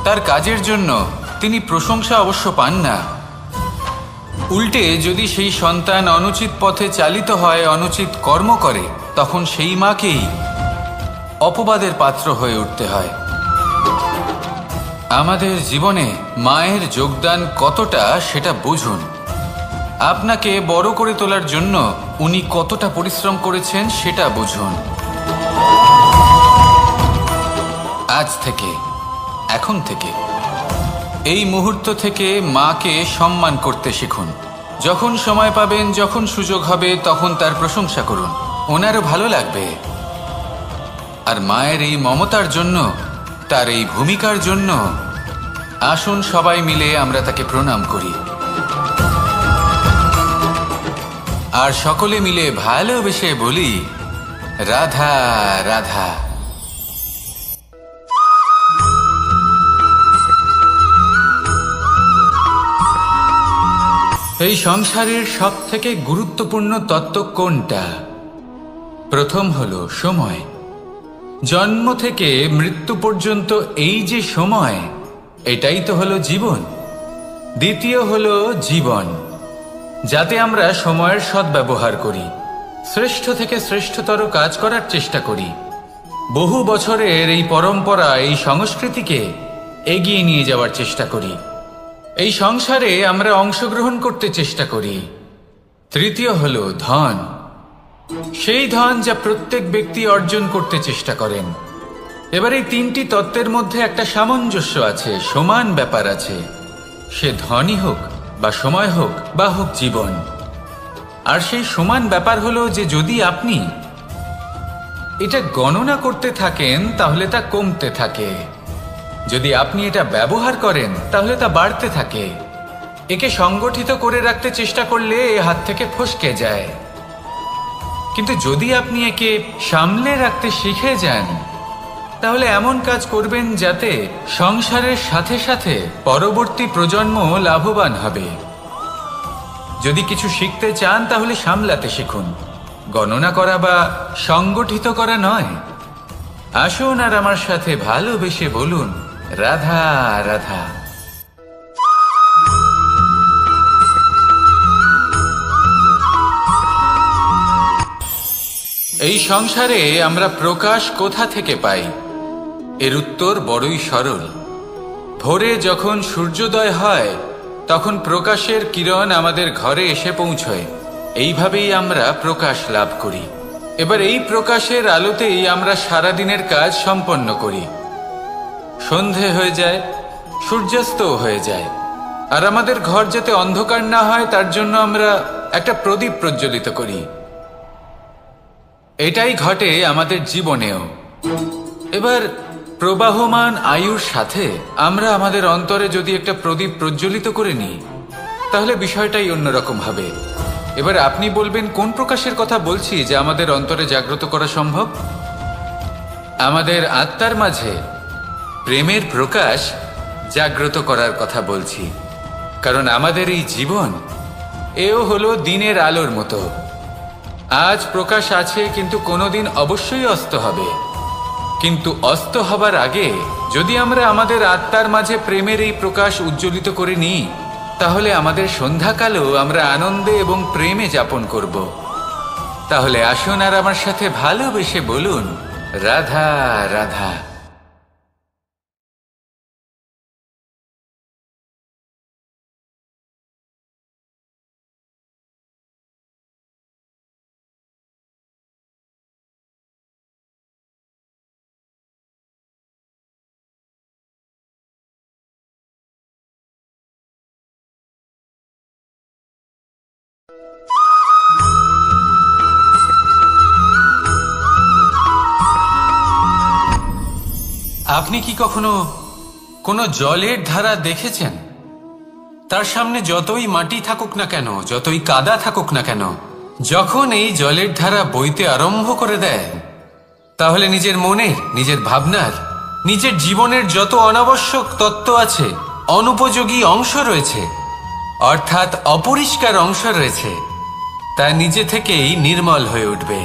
তার কাজের জন্য তিনি প্রশংসা অবশ্য পান না। উল্টে যদি সেই সন্তান অনুচিত পথে চালিত হয়, অনুচিত কর্ম করে, তখন সেই মাকেই অপবাদের পাত্র হয়ে উঠতে হয়। আমাদের জীবনে মায়ের যোগদান কতটা সেটা বুঝুন। আপনাকে বড় করে তোলার জন্য উনি কতটা পরিশ্রম করেছেন সেটা বুঝুন। আজ থেকে, এখন থেকে, এই মুহূর্ত থেকে মাকে সম্মান করতে শিখুন। যখন সময় পাবেন, যখন সুযোগ হবে, তখন তার প্রশংসা করুন, ওনারও ভালো লাগবে। আর মায়ের এই মমতার জন্য, তার এই ভূমিকার জন্য আসুন সবাই মিলে আমরা তাকে প্রণাম করি, আর সকলে মিলে ভালোবেসে বলি রাধা রাধা। এই সংসারের সবথেকে গুরুত্বপূর্ণ তত্ত্ব কোনটা? প্রথম হলো সময়। জন্ম থেকে মৃত্যু পর্যন্ত এই যে সময়, এটাই তো হলো জীবন। দ্বিতীয় হলো জীবন, যাতে আমরা সময়ের সদ্ব্যবহার করি, শ্রেষ্ঠ থেকে শ্রেষ্ঠতর কাজ করার চেষ্টা করি। বহু বছরের এই পরম্পরা, এই সংস্কৃতিকে এগিয়ে নিয়ে যাওয়ার চেষ্টা করি। এই সংসারে আমরা অংশগ্রহণ করতে চেষ্টা করি। তৃতীয় হলো ধন, সেই ধন যা প্রত্যেক ব্যক্তি অর্জন করতে চেষ্টা করেন। এবার এই তিনটি তত্ত্বের মধ্যে একটা সামঞ্জস্য আছে, সমান ব্যাপার আছে, সে ধনই হোক বা সময় হোক বা হোক জীবন। আর সেই সমান ব্যাপার হলো যে যদি আপনি এটা গণনা করতে থাকেন তাহলে তা কমতে থাকে, যদি আপনি এটা ব্যবহার করেন তাহলে তা বাড়তে থাকে। একে সংগঠিত করে রাখতে চেষ্টা করলে এ হাত থেকে ফসকে যায়, কিন্তু যদি আপনি একে সামলে রাখতে শিখে যান তাহলে এমন কাজ করবেন যাতে সংসারের সাথে সাথে পরবর্তী প্রজন্ম লাভবান হবে। যদি কিছু শিখতে চান তাহলে সামলাতে শিখুন, গণনা করা বা সংগঠিত করা নয়। আসুন আর আমার সাথে ভালোবেসে বলুন রাধা রাধা। এই সংসারে আমরা প্রকাশ কোথা থেকে পাই? এর উত্তর বড়ই সরল। ভোরে যখন সূর্যোদয় হয় তখন প্রকাশের কিরণ আমাদের ঘরে এসে পৌঁছয়। এইভাবেই আমরা প্রকাশ লাভ করি। এবার এই প্রকাশের আলোতেই আমরা সারাদিনের কাজ সম্পন্ন করি। সন্ধে হয়ে যায়, সূর্যাস্তও হয়ে যায়, আর আমাদের ঘর যাতে অন্ধকার না হয় তার জন্য আমরা একটা প্রদীপ প্রজ্বলিত করি। এটাই ঘটে আমাদের জীবনেও। এবার প্রবাহমান আয়ুর সাথে আমরা আমাদের অন্তরে যদি একটা প্রদীপ প্রজ্বলিত করে নিই তাহলে বিষয়টাই অন্যরকম হবে। এবার আপনি বলবেন কোন প্রকাশের কথা বলছি যা আমাদের অন্তরে জাগ্রত করা সম্ভব? আমাদের আত্মার মাঝে প্রেমের প্রকাশ জাগ্রত করার কথা বলছি। কারণ আমাদের এই জীবন এও হলো দিনের আলোর মতো। আজ প্রকাশ আছে, কিন্তু কোনোদিন অবশ্যই অস্ত হবে। কিন্তু অস্ত হবার আগে যদি আমরা আমাদের আত্মার মাঝে প্রেমের এই প্রকাশ উজ্জ্বলিত করে নিই, তাহলে আমাদের সন্ধ্যাকালও আমরা আনন্দে এবং প্রেমে যাপন করব। তাহলে আসুন আর আমার সাথে ভালোবেসে বলুন, রাধা রাধা। আপনি কি কখনো কোনো জলের ধারা দেখেছেন? তার সামনে যতই মাটি থাকুক না কেন, যতই কাদা থাকুক না কেন, যখন এই জলের ধারা বইতে আরম্ভ করে দেয়, তাহলে নিজের মনের, নিজের ভাবনার, নিজের জীবনের যত অনাবশ্যক তত্ত্ব আছে, অনুপযোগী অংশ রয়েছে, অর্থাৎ অপরিষ্কার অংশ রয়েছে, তা নিজে থেকেই নির্মল হয়ে উঠবে।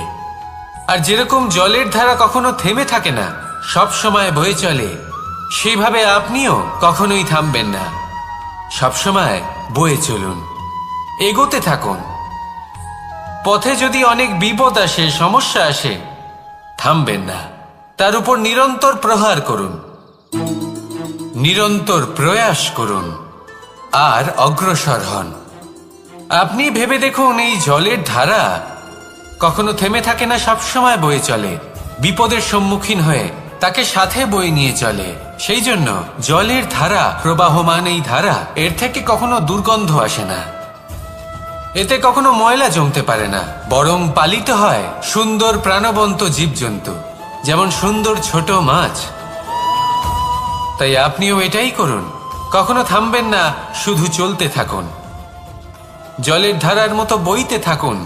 আর যেরকম জলের ধারা কখনো থেমে থাকে না, সব সময় বয়ে চলে, সেইভাবে আপনিও কখনোই থামবেন না। সবসময় বয়ে চলুন, এগোতে থাকুন। পথে যদি অনেক বিপদ আসে, সমস্যা আসে, থামবেন না, তার উপর নিরন্তর প্রহার করুন, নিরন্তর প্রয়াস করুন আর অগ্রসর হন। আপনি ভেবে দেখুন, এই জলের ধারা কখনো থেমে থাকে না, সবসময় বয়ে চলে, বিপদের সম্মুখীন হয়ে তাকে সাথে বয়ে নিয়ে চলে। সেই জন্য জলের ধারা, প্রবাহমান এই ধারা, এর থেকে কখনো দুর্গন্ধ আসে না, এতে কখনো ময়লা জমতে পারে না, বরং পালিত হয় সুন্দর প্রাণবন্ত জীবজন্তু, যেমন সুন্দর ছোট মাছ। তাই আপনিও এটাই করুন, কখনো থামবেন না, শুধু চলতে থাকুন, জলের ধারার মতো বইতে থাকুন।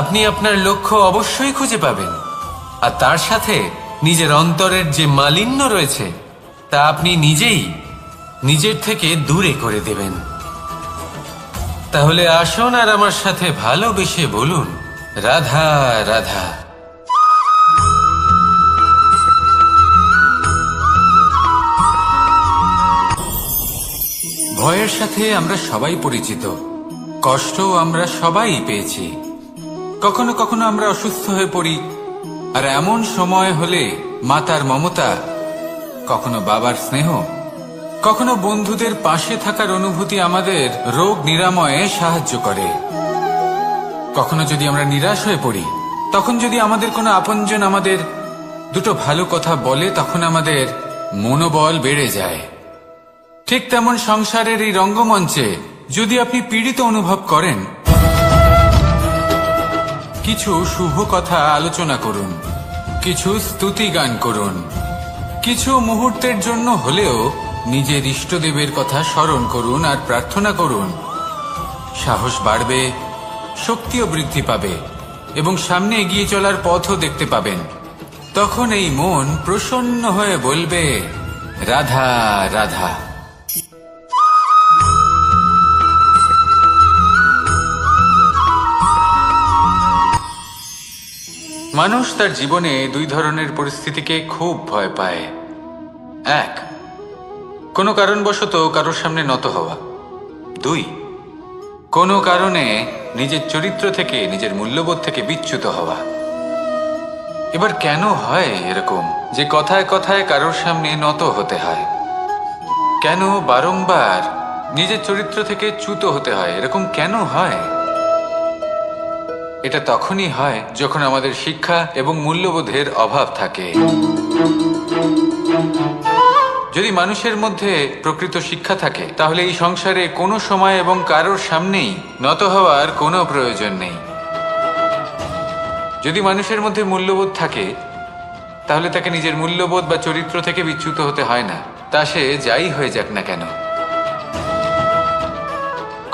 আপনি আপনার লক্ষ্য অবশ্যই খুঁজে পাবেন, আর তার সাথে নিজের অন্তরের যে মালিন্য রয়েছে তা আপনি নিজেই নিজের থেকে দূরে করে দেবেন। তাহলে আসুন আর আমার সাথে ভালোবেসে বলুন, রাধা রাধা। ভয়ের সাথে আমরা সবাই পরিচিত, কষ্টও আমরা সবাই পেয়েছি। কখনো কখনো আমরা অসুস্থ হয়ে পড়ি, আর এমন সময় হলে মাতার মমতা, কখনো বাবার স্নেহ, কখনো বন্ধুদের পাশে থাকার অনুভূতি আমাদের রোগ নিরাময়ে সাহায্য করে। কখনো যদি আমরা নিরাশ হয়ে পড়ি, তখন যদি আমাদের কোনো আপনজন আমাদের দুটো ভালো কথা বলে, তখন আমাদের মনোবল বেড়ে যায়। ঠিক তেমন সংসারের এই রঙ্গমঞ্চে যদি আপনি পীড়িত অনুভব করেন, কিছু শুভ কথা আলোচনা করুন, কিছু স্তুতি গান করুন, কিছু মুহূর্তের জন্য হলেও নিজের ইষ্টদেবের কথা স্মরণ করুন আর প্রার্থনা করুন। সাহস বাড়বে, শক্তিও বৃদ্ধি পাবে এবং সামনে এগিয়ে চলার পথও দেখতে পাবেন। তখন এই মন প্রসন্ন হয়ে বলবে, রাধা রাধা। মানুষ তার জীবনে দুই ধরনের পরিস্থিতিকে খুব ভয় পায়। এক, কোনো কারণবশত কারোর সামনে নত হওয়া। দুই, কোনো কারণে নিজের চরিত্র থেকে, নিজের মূল্যবোধ থেকে বিচ্যুত হওয়া। এবার কেন হয় এরকম যে কথায় কথায় কারোর সামনে নত হতে হয়? কেন বারংবার নিজের চরিত্র থেকে চ্যুত হতে হয়? এরকম কেন হয়? এটা তখনই হয় যখন আমাদের শিক্ষা এবং মূল্যবোধের অভাব থাকে। যদি মানুষের মধ্যে প্রকৃত শিক্ষা থাকে, তাহলে এই সংসারে কোনো সময় এবং কারোর সামনেই নত হওয়ার কোনো প্রয়োজন নেই। যদি মানুষের মধ্যে মূল্যবোধ থাকে, তাহলে তাকে নিজের মূল্যবোধ বা চরিত্র থেকে বিচ্যুত হতে হয় না, তা সে যাই হয়ে যাক না কেন।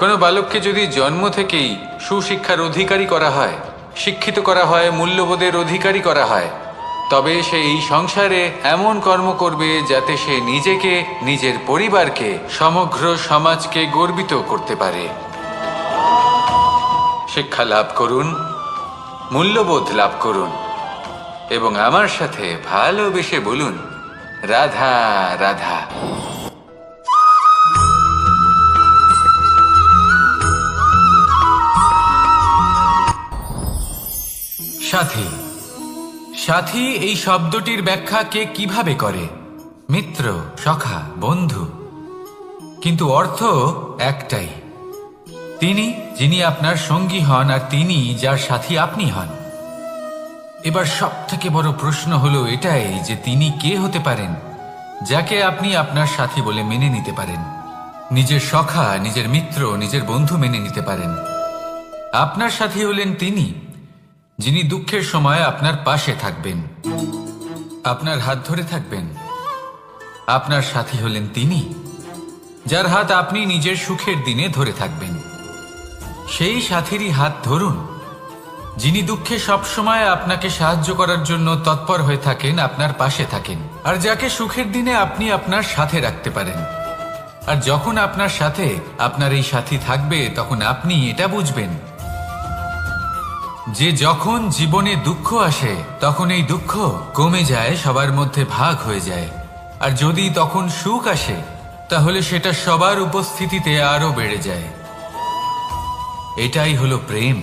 কোনো বালককে যদি জন্ম থেকেই সুশিক্ষার অধিকারী করা হয়, শিক্ষিত করা হয়, মূল্যবোধের অধিকারী করা হয়, তবে সে এই সংসারে এমন কর্ম করবে যাতে সে নিজেকে, নিজের পরিবারকে, সমগ্র সমাজকে গর্বিত করতে পারে। শিক্ষা লাভ করুন, মূল্যবোধ লাভ করুন এবং আমার সাথে ভালোবেসে বলুন, রাধা রাধা। সাথী। সাথী এই শব্দটির ব্যাখ্যা কে কিভাবে করে? মিত্র, সখা, বন্ধু। কিন্তু অর্থ একটাই, তিনি যিনি আপনার সঙ্গী হন আর তিনি যার সাথী আপনি হন। এবার সব থেকে বড় প্রশ্ন হলো এটাই যে তিনি কে হতে পারেন যাকে আপনি আপনার সাথী বলে মেনে নিতে পারেন, নিজের সখা, নিজের মিত্র, নিজের বন্ধু মেনে নিতে পারেন। আপনার সাথী হলেন তিনি যিনি দুঃখের সময় আপনার পাশে থাকবেন, আপনার হাত ধরে থাকবেন। আপনার সাথী হলেন তিনি যার হাত আপনি নিজের সুখের দিনে ধরে থাকবেন। সেই সাথীরই হাত ধরুন যিনি দুঃখে সবসময় আপনাকে সাহায্য করার জন্য তৎপর হয়ে থাকেন, আপনার পাশে থাকেন, আর যাকে সুখের দিনে আপনি আপনার সাথে রাখতে পারেন। আর যখন আপনার সাথে আপনার এই সাথী থাকবে তখন আপনি এটা বুঝবেন যে যখন জীবনে দুঃখ আসে তখন এই দুঃখ কমে যায়, সবার মধ্যে ভাগ হয়ে যায়। আর যদি তখন সুখ আসে তাহলে সেটা সবার উপস্থিতিতে আরো বেড়ে যায়। এটাই হলো প্রেম,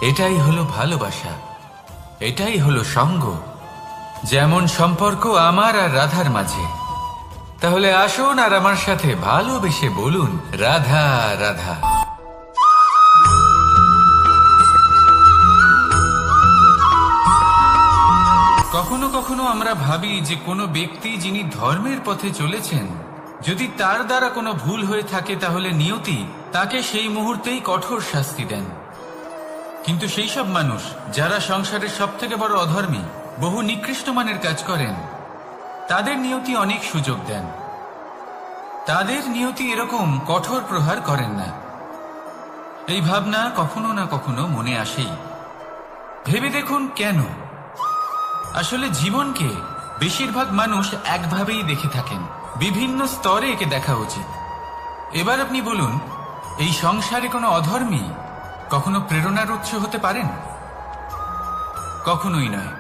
এটাই হলো ভালোবাসা, এটাই হলো সঙ্গ। যেমন সম্পর্ক আমার আর রাধার মাঝে। তাহলে আসুন আর আমার সাথে ভালোবেসে বলুন, রাধা রাধা। কখনো কখনো আমরা ভাবি যে কোনো ব্যক্তি যিনি ধর্মের পথে চলেছেন, যদি তার দ্বারা কোনো ভুল হয়ে থাকে তাহলে নিয়তি তাকে সেই মুহূর্তেই কঠোর শাস্তি দেন। কিন্তু সেই সব মানুষ যারা সংসারের সব থেকে বড় অধর্মী, বহু নিকৃষ্ট মানের কাজ করেন, তাদের নিয়তি অনেক সুযোগ দেন। তাদের নিয়তি এরকম কঠোর প্রহার করেন না। এই ভাবনা কখনো না কখনো মনে আসেই। ভেবে দেখুন কেন? আসলে জীবনকে বেশিরভাগ মানুষ একভাবেই দেখে থাকেন, বিভিন্ন স্তরে একে দেখা উচিত। এবার আপনি বলুন, এই সংসারে কোনো অধর্মী কখনো প্রেরণার উৎস হতে পারেন? কখনোই নয়।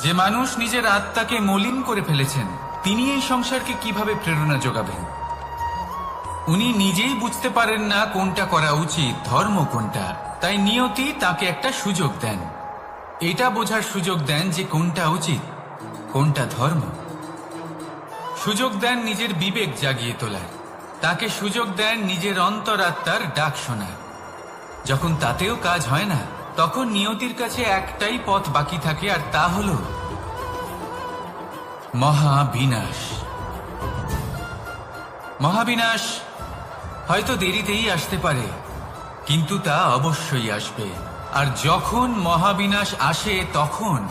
যে মানুষ নিজের আত্মাকে মলিন করে ফেলেছেন তিনি এই সংসারকে কিভাবে প্রেরণা যোগাবেন? উনি নিজেই বুঝতে পারেন না কোনটা করা উচিত, ধর্ম কোনটা। তাই নিয়তি তাকে একটা সুযোগ দেন, এটা বোঝার সুযোগ দেন যে কোনটা উচিত, কোনটা ধর্ম। সুযোগ দেন নিজের বিবেক জাগিয়ে তোলার, তাকে সুযোগ দেন নিজের অন্তরাত্মার ডাক শোনার। যখন তাতেও কাজ হয় না তখন নিয়তির কাছে একটাই পথ বাকি থাকে, আর তা হল মহাবিনাশ। মহাবিনাশ হয়তো দেরিতেই আসতে পারে, কিন্তু তা অবশ্যই আসবে। আর যখন মহাবিনাশ আসে তখন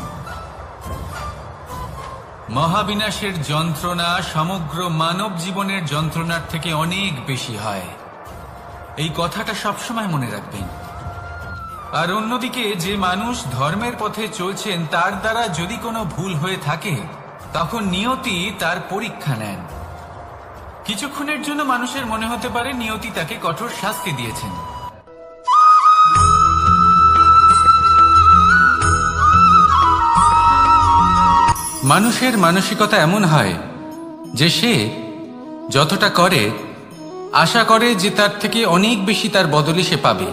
মহাবিনাশের যন্ত্রণা সমগ্র মানব জীবনের যন্ত্রণার থেকে অনেক বেশি হয়। এই কথাটা সবসময় মনে রাখবেন। আর অন্যদিকে যে মানুষ ধর্মের পথে চলছেন তার দ্বারা যদি কোনো ভুল হয়ে থাকে তখন নিয়তি তার পরীক্ষা নেন। কিছুক্ষণের জন্য মানুষের মনে হতে পারে নিয়তি তাকে কঠোর শাস্তি দিয়েছেন, মানুষের মানসিকতা এমন হয় যে সে যতটা করে আশা করে যে তার থেকে অনেক বেশি তার বদলে সে পাবে।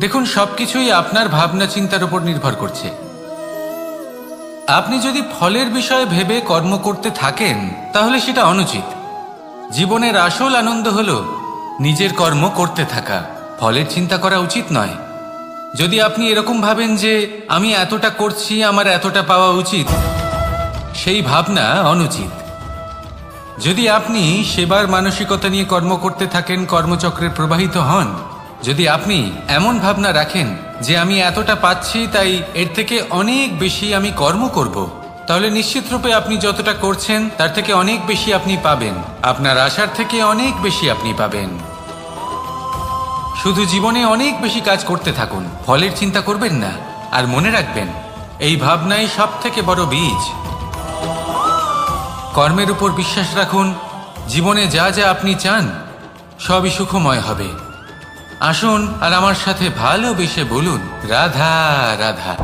দেখুন, সবকিছুই আপনার ভাবনা চিন্তার উপর নির্ভর করছে। আপনি যদি ফলের বিষয়ে ভেবে কর্ম করতে থাকেন তাহলে সেটা অনুচিত। জীবনের আসল আনন্দ হলো নিজের কর্ম করতে থাকা, ফলের চিন্তা করা উচিত নয়। যদি আপনি এরকম ভাবেন যে আমি এতটা করছি, আমার এতটা পাওয়া উচিত, সেই ভাবনা অনুচিত। যদি আপনি সেবার মানসিকতা নিয়ে কর্ম করতে থাকেন, কর্মচক্রে প্রবাহিত হন, যদি আপনি এমন ভাবনা রাখেন যে আমি এতটা পাচ্ছি তাই এর থেকে অনেক বেশি আমি কর্ম করব, তাহলে নিশ্চিতরূপে আপনি যতটা করছেন তার থেকে অনেক বেশি আপনি পাবেন, আপনার আশার থেকে অনেক বেশি আপনি পাবেন। শুধু জীবনে অনেক বেশি কাজ করতে থাকুন, ফলের চিন্তা করবেন না। আর মনে রাখবেন, এই ভাবনাই সব থেকে বড় বীজ। কর্মের উপর বিশ্বাস রাখুন, জীবনে যা যা আপনি চান সবই সুখময় হবে। আসুন আর আমার সাথে ভালোবেসে বলুন, রাধা রাধা।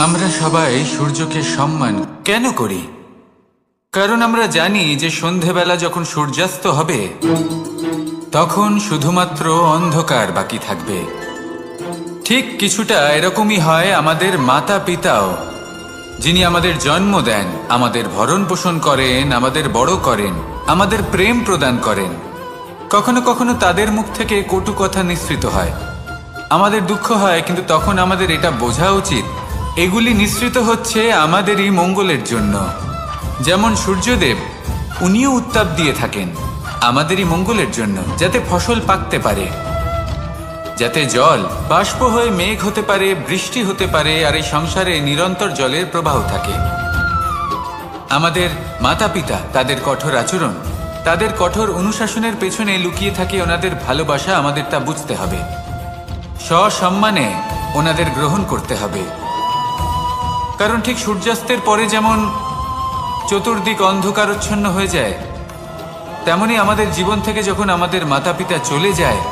আমরা সবাই সূর্যকে সম্মান কেন করি? কারণ আমরা জানি যে সন্ধেবেলা যখন সূর্যাস্ত হবে তখন শুধুমাত্র অন্ধকার বাকি থাকবে। ঠিক কিছুটা এরকমই হয় আমাদের মাতা পিতাও, যিনি আমাদের জন্ম দেন, আমাদের ভরণ পোষণ করেন, আমাদের বড় করেন, আমাদের প্রেম প্রদান করেন। কখনো কখনো তাদের মুখ থেকে কটু কথা নিঃসৃত হয়, আমাদের দুঃখ হয়, কিন্তু তখন আমাদের এটা বোঝা উচিত এগুলি নিঃসৃত হচ্ছে আমাদেরই মঙ্গলের জন্য। যেমন সূর্যদেব, উনিও উত্তাপ দিয়ে থাকেন আমাদেরই মঙ্গলের জন্য, যাতে ফসল পাকতে পারে, যাতে জল বাষ্প হয়ে মেঘ হতে পারে, বৃষ্টি হতে পারে, আর এই সংসারে নিরন্তর জলের প্রবাহ থাকে। আমাদের মাতা পিতা, তাদের কঠোর আচরণ, তাদের কঠোর অনুশাসনের পেছনে লুকিয়ে থাকে ওনাদের ভালোবাসা। আমাদের তা বুঝতে হবে, সসম্মানে ওনাদের গ্রহণ করতে হবে। কারণ ঠিক সূর্যাস্তের পরে যেমন চতুর্দিক অন্ধকারচ্ছন্ন হয়ে যায়, তেমনি আমাদের জীবন থেকে যখন আমাদের মাতা পিতা চলে যায়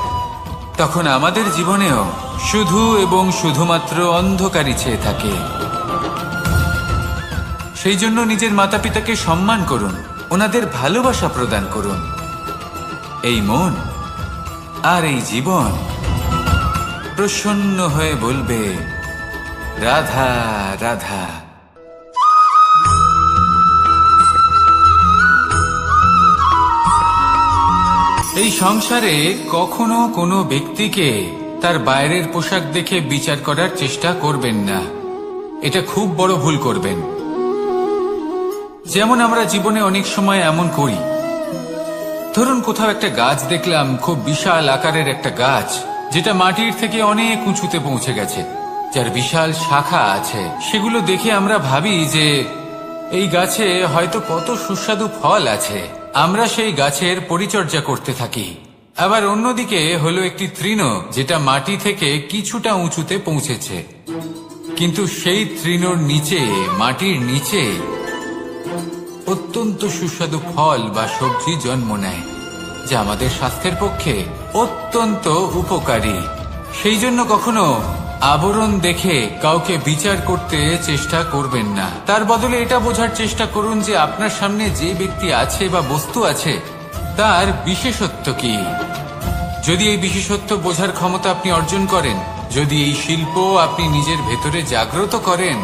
তখন আমাদের জীবনেও শুধু এবং শুধুমাত্র অন্ধকারই ছেয়ে থাকে। সেই জন্য নিজের মাতা পিতাকে সম্মান করুন, ওনাদের ভালোবাসা প্রদান করুন। এই মন আর এই জীবন প্রসন্ন হয়ে বলবে, রাধা রাধা। এই সংসারে কখনো কোনো ব্যক্তিকে তার বাইরের পোশাক দেখে বিচার করার চেষ্টা করবেন না, এটা খুব বড় ভুল করবেন। যেমন আমরা জীবনে অনেক সময় এমন করি, ধরুন কোথাও একটা গাছ দেখলাম, খুব বিশাল আকারের একটা গাছ, যেটা মাটির থেকে অনেক উঁচুতে পৌঁছে গেছে, যার বিশাল শাখা আছে। সেগুলো দেখে আমরা ভাবি যে এই গাছে হয়তো কত সুস্বাদু ফল আছে, আমরা সেই গাছের পরিচর্যা করতে থাকি। আবার অন্যদিকে হলো একটি তৃণ, যেটা মাটি থেকে কিছুটা উঁচুতে পৌঁছেছে, কিন্তু সেই তৃণর নিচে, মাটির নিচে অত্যন্ত সুস্বাদু ফল বা সবজি জন্ম নেয়, যা আমাদের স্বাস্থ্যের পক্ষে অত্যন্ত উপকারী। সেই জন্য কখনো আবরণ দেখে কাউকে বিচার করতে চেষ্টা করবেন না। তার বদলে এটা বোঝার চেষ্টা করুন যে আপনার সামনে যে ব্যক্তি আছে বা বস্তু আছে তার বিশেষত্ব কি। যদি এই বিশেষত্ব বোঝার ক্ষমতা আপনি অর্জন করেন, যদি এই শিল্প আপনি নিজের ভেতরে জাগ্রত করেন,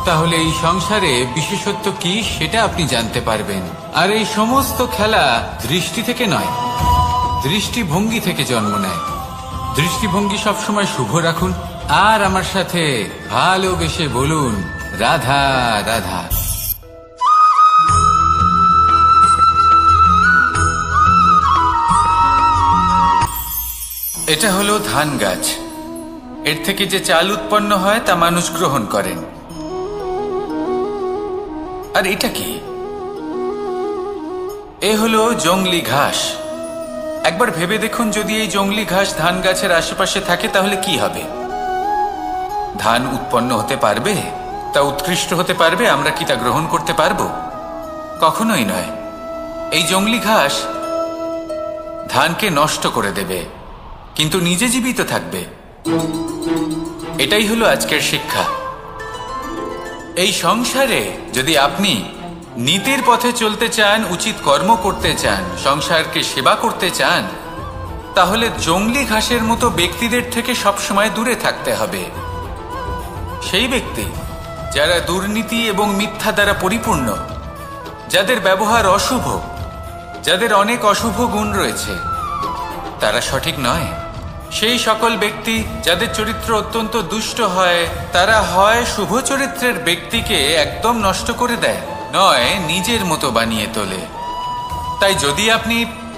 তাহলে এই সংসারে বিশেষত্ব কি সেটা আপনি জানতে পারবেন। আর এই সমস্ত খেলা দৃষ্টি থেকে নয়, দৃষ্টিভঙ্গি থেকে জন্ম নেয়। দৃষ্টিভঙ্গি সবসময় শুভ রাখুন আর আমার সাথে ভালোবেসে বলুন, রাধা রাধা। এটা হলো ধান গাছ। এর থেকে যে চাল উৎপন্ন হয় তা মানুষ গ্রহণ করেন। আর এটা কি? এ হলো জংলি ঘাস। একবার ভেবে দেখুন, যদি এই জংলি ঘাস ধান গাছের আশেপাশে থাকে তাহলে কি হবে? ধান উৎপন্ন হতে পারবে? তা উৎকৃষ্ট হতে পারবে? আমরা কি তা গ্রহণ করতে পারবো? কখনোই নয়। এই জংলি ঘাস ধানকে নষ্ট করে দেবে, কিন্তু নিজে জীবিত থাকবে। এটাই হলো আজকের শিক্ষা। এই সংসারে যদি আপনি নীতির পথে চলতে চান, উচিত কর্ম করতে চান, সংসারকে সেবা করতে চান, তাহলে জংলি ঘাসের মতো ব্যক্তিদের থেকে সবসময় দূরে থাকতে হবে। সেই ব্যক্তি যারা দুর্নীতি এবং মিথ্যা দ্বারা পরিপূর্ণ, যাদের ব্যবহার অশুভ, যাদের অনেক অশুভ গুণ রয়েছে, তারা সঠিক নয়। সেই সকল ব্যক্তি যাদের চরিত্র অত্যন্ত দুষ্ট হয়, তারা হয় শুভ চরিত্রের ব্যক্তিকে একদম নষ্ট করে দেয়, নয় নিজের মতো বানিয়ে তোলে। তাই যদি আপনি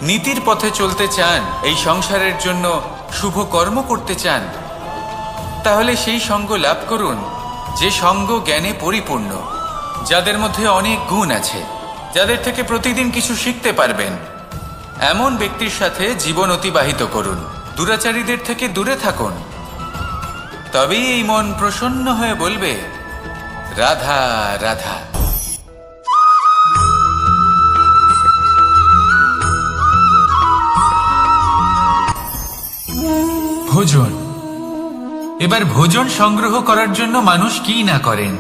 নীতির পথে চলতে চান, এই সংসারের জন্য শুভ কর্ম করতে চান, তাহলে সেই সঙ্গ লাভ করুন যে সঙ্গ জ্ঞানে পরিপূর্ণ, যাদের মধ্যে অনেক গুণ আছে, যাদের থেকে প্রতিদিন কিছু শিখতে পারবেন, এমন ব্যক্তির সাথে জীবন অতিবাহিত করুন। দুরাচারীদের থেকে দূরে থাকুন, তবেই এই মন প্রসন্ন হয়ে বলবে, রাধা রাধা। ভোজন। এবার ভোজন সংগ্রহ করার জন্য মানুষ কি না করেন,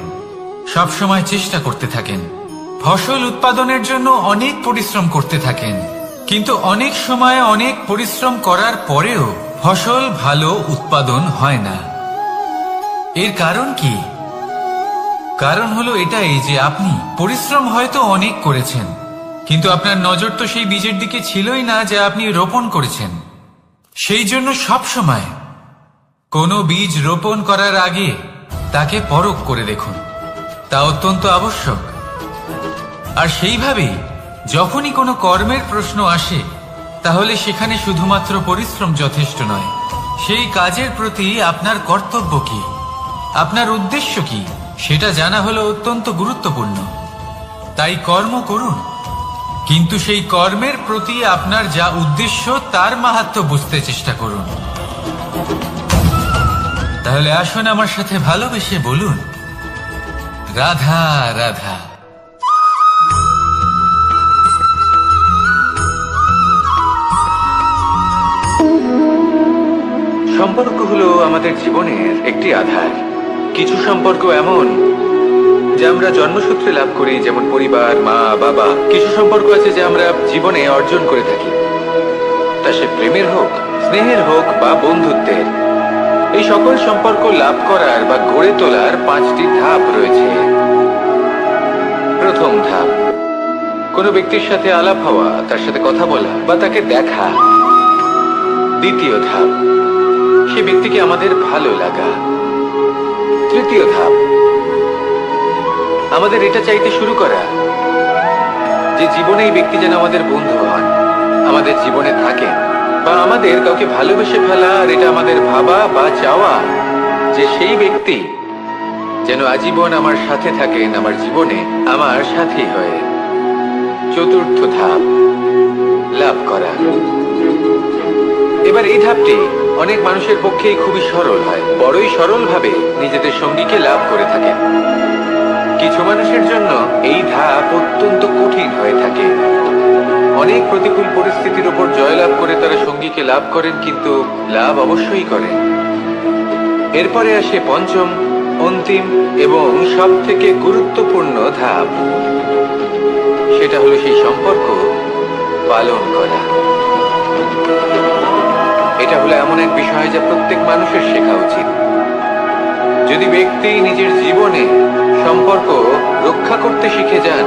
সব সময় চেষ্টা করতে থাকেন। ফসল উৎপাদনের জন্য অনেক পরিশ্রম করতে থাকেন, কিন্তু অনেক সময় অনেক পরিশ্রম করার পরেও ফসল ভালো উৎপাদন হয় না। এর কারণ কি? কারণ হলো এটাই যে আপনি পরিশ্রম হয়তো অনেক করেছেন, কিন্তু আপনার নজর তো সেই বীজের দিকে ছিলই না যা আপনি রোপণ করেছেন। সেই জন্য সব সময় কোনো বীজ রোপণ করার আগে তাকে পরখ করে দেখুন, তা অত্যন্ত আবশ্যক। আর সেইভাবেই যখনই কোনো কর্মের প্রশ্ন আসে, তাহলে সেখানে শুধুমাত্র পরিশ্রম যথেষ্ট নয়। সেই কাজের প্রতি আপনার কর্তব্য কি, আপনার উদ্দেশ্য কি, সেটা জানা হলো অত্যন্ত গুরুত্বপূর্ণ। তাই কর্ম করুন, কিন্তু সেই কর্মের প্রতি আপনার যা উদ্দেশ্য তার মাহাত্ম্য বুঝতে চেষ্টা করুন। তাহলে আসুন আমার সাথে ভালোবেসে বলুন, রাধা রাধা। সম্পর্ক হলো আমাদের জীবনের একটি আধার। কিছু সম্পর্ক এমন যা আমরা জন্মসূত্রে লাভ করি, যেমন পরিবার, মা, বাবা। কিছু সম্পর্ক আছে যা আমরা জীবনে অর্জন করে থাকি, তা সে প্রেমের হোক, স্নেহের হোক বা বন্ধুত্বের। এই সকল সম্পর্ক লাভ করার বা গড়ে তোলার 5টি ধাপ রয়েছে। প্রথম ধাপ, কোনো ব্যক্তির সাথে আলাপ হওয়া, তার সাথে কথা বলা বা তাকে দেখা। দ্বিতীয় ধাপ, সে ব্যক্তিকে আমাদের ভালো লাগা। তৃতীয় ধাপ, আমাদের এটা চাইতে শুরু করা যে জীবনে এই ব্যক্তি যেন আমাদের বন্ধু হন, আমাদের জীবনে থাকেন, বা আমাদের কাউকে ভালোবেসে ফেলা। আর এটা আমাদের ভাবা বা চাওয়া যে সেই ব্যক্তি যেন আজীবন আমার সাথে থাকেন, আমার জীবনে আমার সাথী হয়ে। চতুর্থ ধাপ, লাভ করা। এবার এই ধাপটি অনেক মানুষের পক্ষেই খুবই সরল হয়, বড়ই সরলভাবে নিজেদের সঙ্গীকে লাভ করে থাকেন। কিছু মানুষের জন্য এই ধাপ অত্যন্ত কঠিন হয়ে থাকে। অনেক প্রতিকূল পরিস্থিতির উপর জয়লাভ করে তারা সঙ্গীকে লাভ করেন, কিন্তু লাভ অবশ্যই করেন। এরপরে আসে পঞ্চম, অন্তিম এবং সব থেকে গুরুত্বপূর্ণ ধাপ। সেটা হলো সেই সম্পর্ক পালন করা। এটা হলো এমন এক বিষয় যা প্রত্যেক মানুষের শেখা উচিত। যদি ব্যক্তি নিজের জীবনে সম্পর্ক রক্ষা করতে শিখে যান,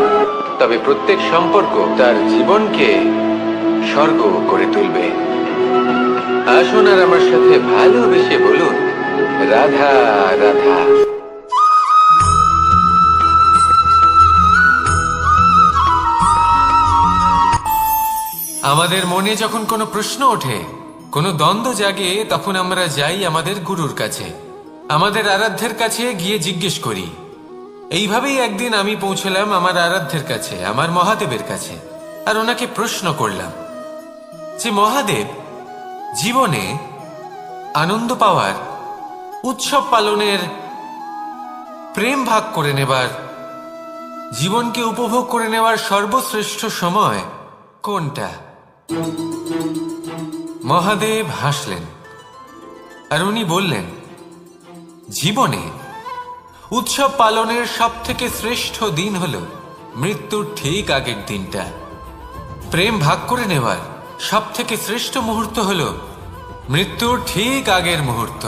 তবে প্রত্যেক সম্পর্ক তার জীবনকে স্বর্গ করে তুলবে। আসুন আর আমার সাথে ভালোবেসে বলুন, রাধা রাধা। আমাদের মনে যখন কোনো প্রশ্ন ওঠে, কোনো দ্বন্দ্ব জাগে, তখন আমরা যাই আমাদের গুরুর কাছে, আমাদের আরাধ্যের কাছে গিয়ে জিজ্ঞেস করি। এইভাবেই একদিন আমি পৌঁছলাম আমার আরাধ্যের কাছে, আমার মহাদেবের কাছে, আর ওনাকে প্রশ্ন করলাম যে মহাদেব, জীবনে আনন্দ পাওয়ার, উৎসব পালনের, প্রেম ভাগ করে নেবার, জীবনকে উপভোগ করে নেওয়ার সর্বশ্রেষ্ঠ সময় কোনটা? মহাদেব হাসলেন আর উনি বললেন, জীবনে উৎসব পালনের সব থেকে শ্রেষ্ঠ দিন হল মৃত্যুর ঠিক আগের দিনটা। প্রেম ভাগ করে নেওয়ার সব থেকে শ্রেষ্ঠ মুহূর্ত হল মৃত্যুর ঠিক আগের মুহূর্ত।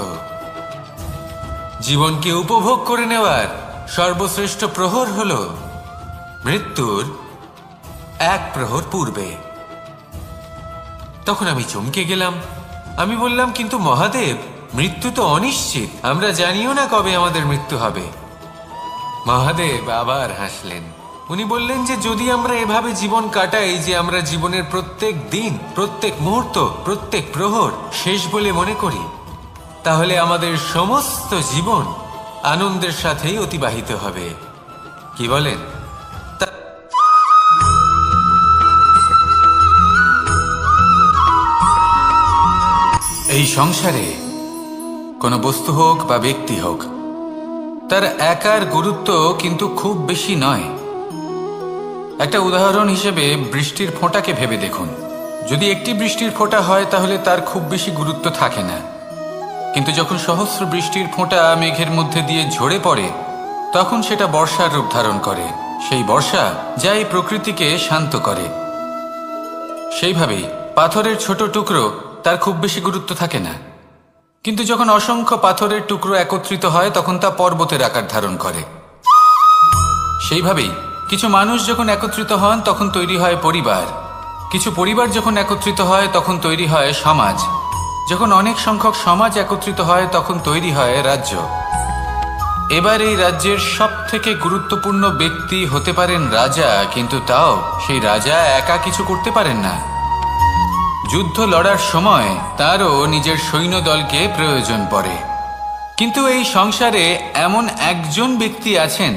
জীবনকে উপভোগ করে নেওয়ার সর্বশ্রেষ্ঠ প্রহর হল মৃত্যুর 1 প্রহর পূর্বে। তখন আমি চমকে গেলাম। আমি বললাম, কিন্তু মহাদেব, মৃত্যু তো অনিশ্চিত, আমরা জানিও না কবে আমাদের মৃত্যু হবে। মহাদেব আবার হাসলেন। উনি বললেন যে যদি আমরা এভাবে জীবন কাটাই যে আমরা জীবনের প্রত্যেক দিন, প্রত্যেক মুহূর্ত, প্রত্যেক প্রহর শেষ বলে মনে করি, তাহলে আমাদের সমস্ত জীবন আনন্দের সাথেই অতিবাহিত হবে। কি বলেন? এই সংসারে কোনো বস্তু হোক বা ব্যক্তি হোক, তার একার গুরুত্ব কিন্তু খুব বেশি নয়। একটা উদাহরণ হিসেবে বৃষ্টির ফোঁটাকে ভেবে দেখুন। যদি একটি বৃষ্টির ফোঁটা হয় তাহলে তার খুব বেশি গুরুত্ব থাকে না, কিন্তু যখন সহস্র বৃষ্টির ফোঁটা মেঘের মধ্যে দিয়ে ঝরে পড়ে তখন সেটা বর্ষার রূপ ধারণ করে। সেই বর্ষা যা এই প্রকৃতিকে শান্ত করে। সেইভাবেই পাথরের ছোট টুকরো, তার খুব বেশি গুরুত্ব থাকে না, কিন্তু যখন অসংখ্য পাথরের টুকরো একত্রিত হয় তখন তা পর্বতের আকার ধারণ করে। সেইভাবেই কিছু মানুষ যখন একত্রিত হন তখন তৈরি হয় পরিবার, কিছু পরিবার যখন একত্রিত হয় তখন তৈরি হয় সমাজ, যখন অনেক সংখ্যক সমাজ একত্রিত হয় তখন তৈরি হয় রাজ্য। এবার এই রাজ্যের সবথেকে গুরুত্বপূর্ণ ব্যক্তি হতে পারেন রাজা, কিন্তু তাও সেই রাজা একা কিছু করতে পারেন না। যুদ্ধ লড়ার সময় তারও নিজের সৈন্যদলকে প্রয়োজন পড়ে। কিন্তু এই সংসারে এমন একজন ব্যক্তি আছেন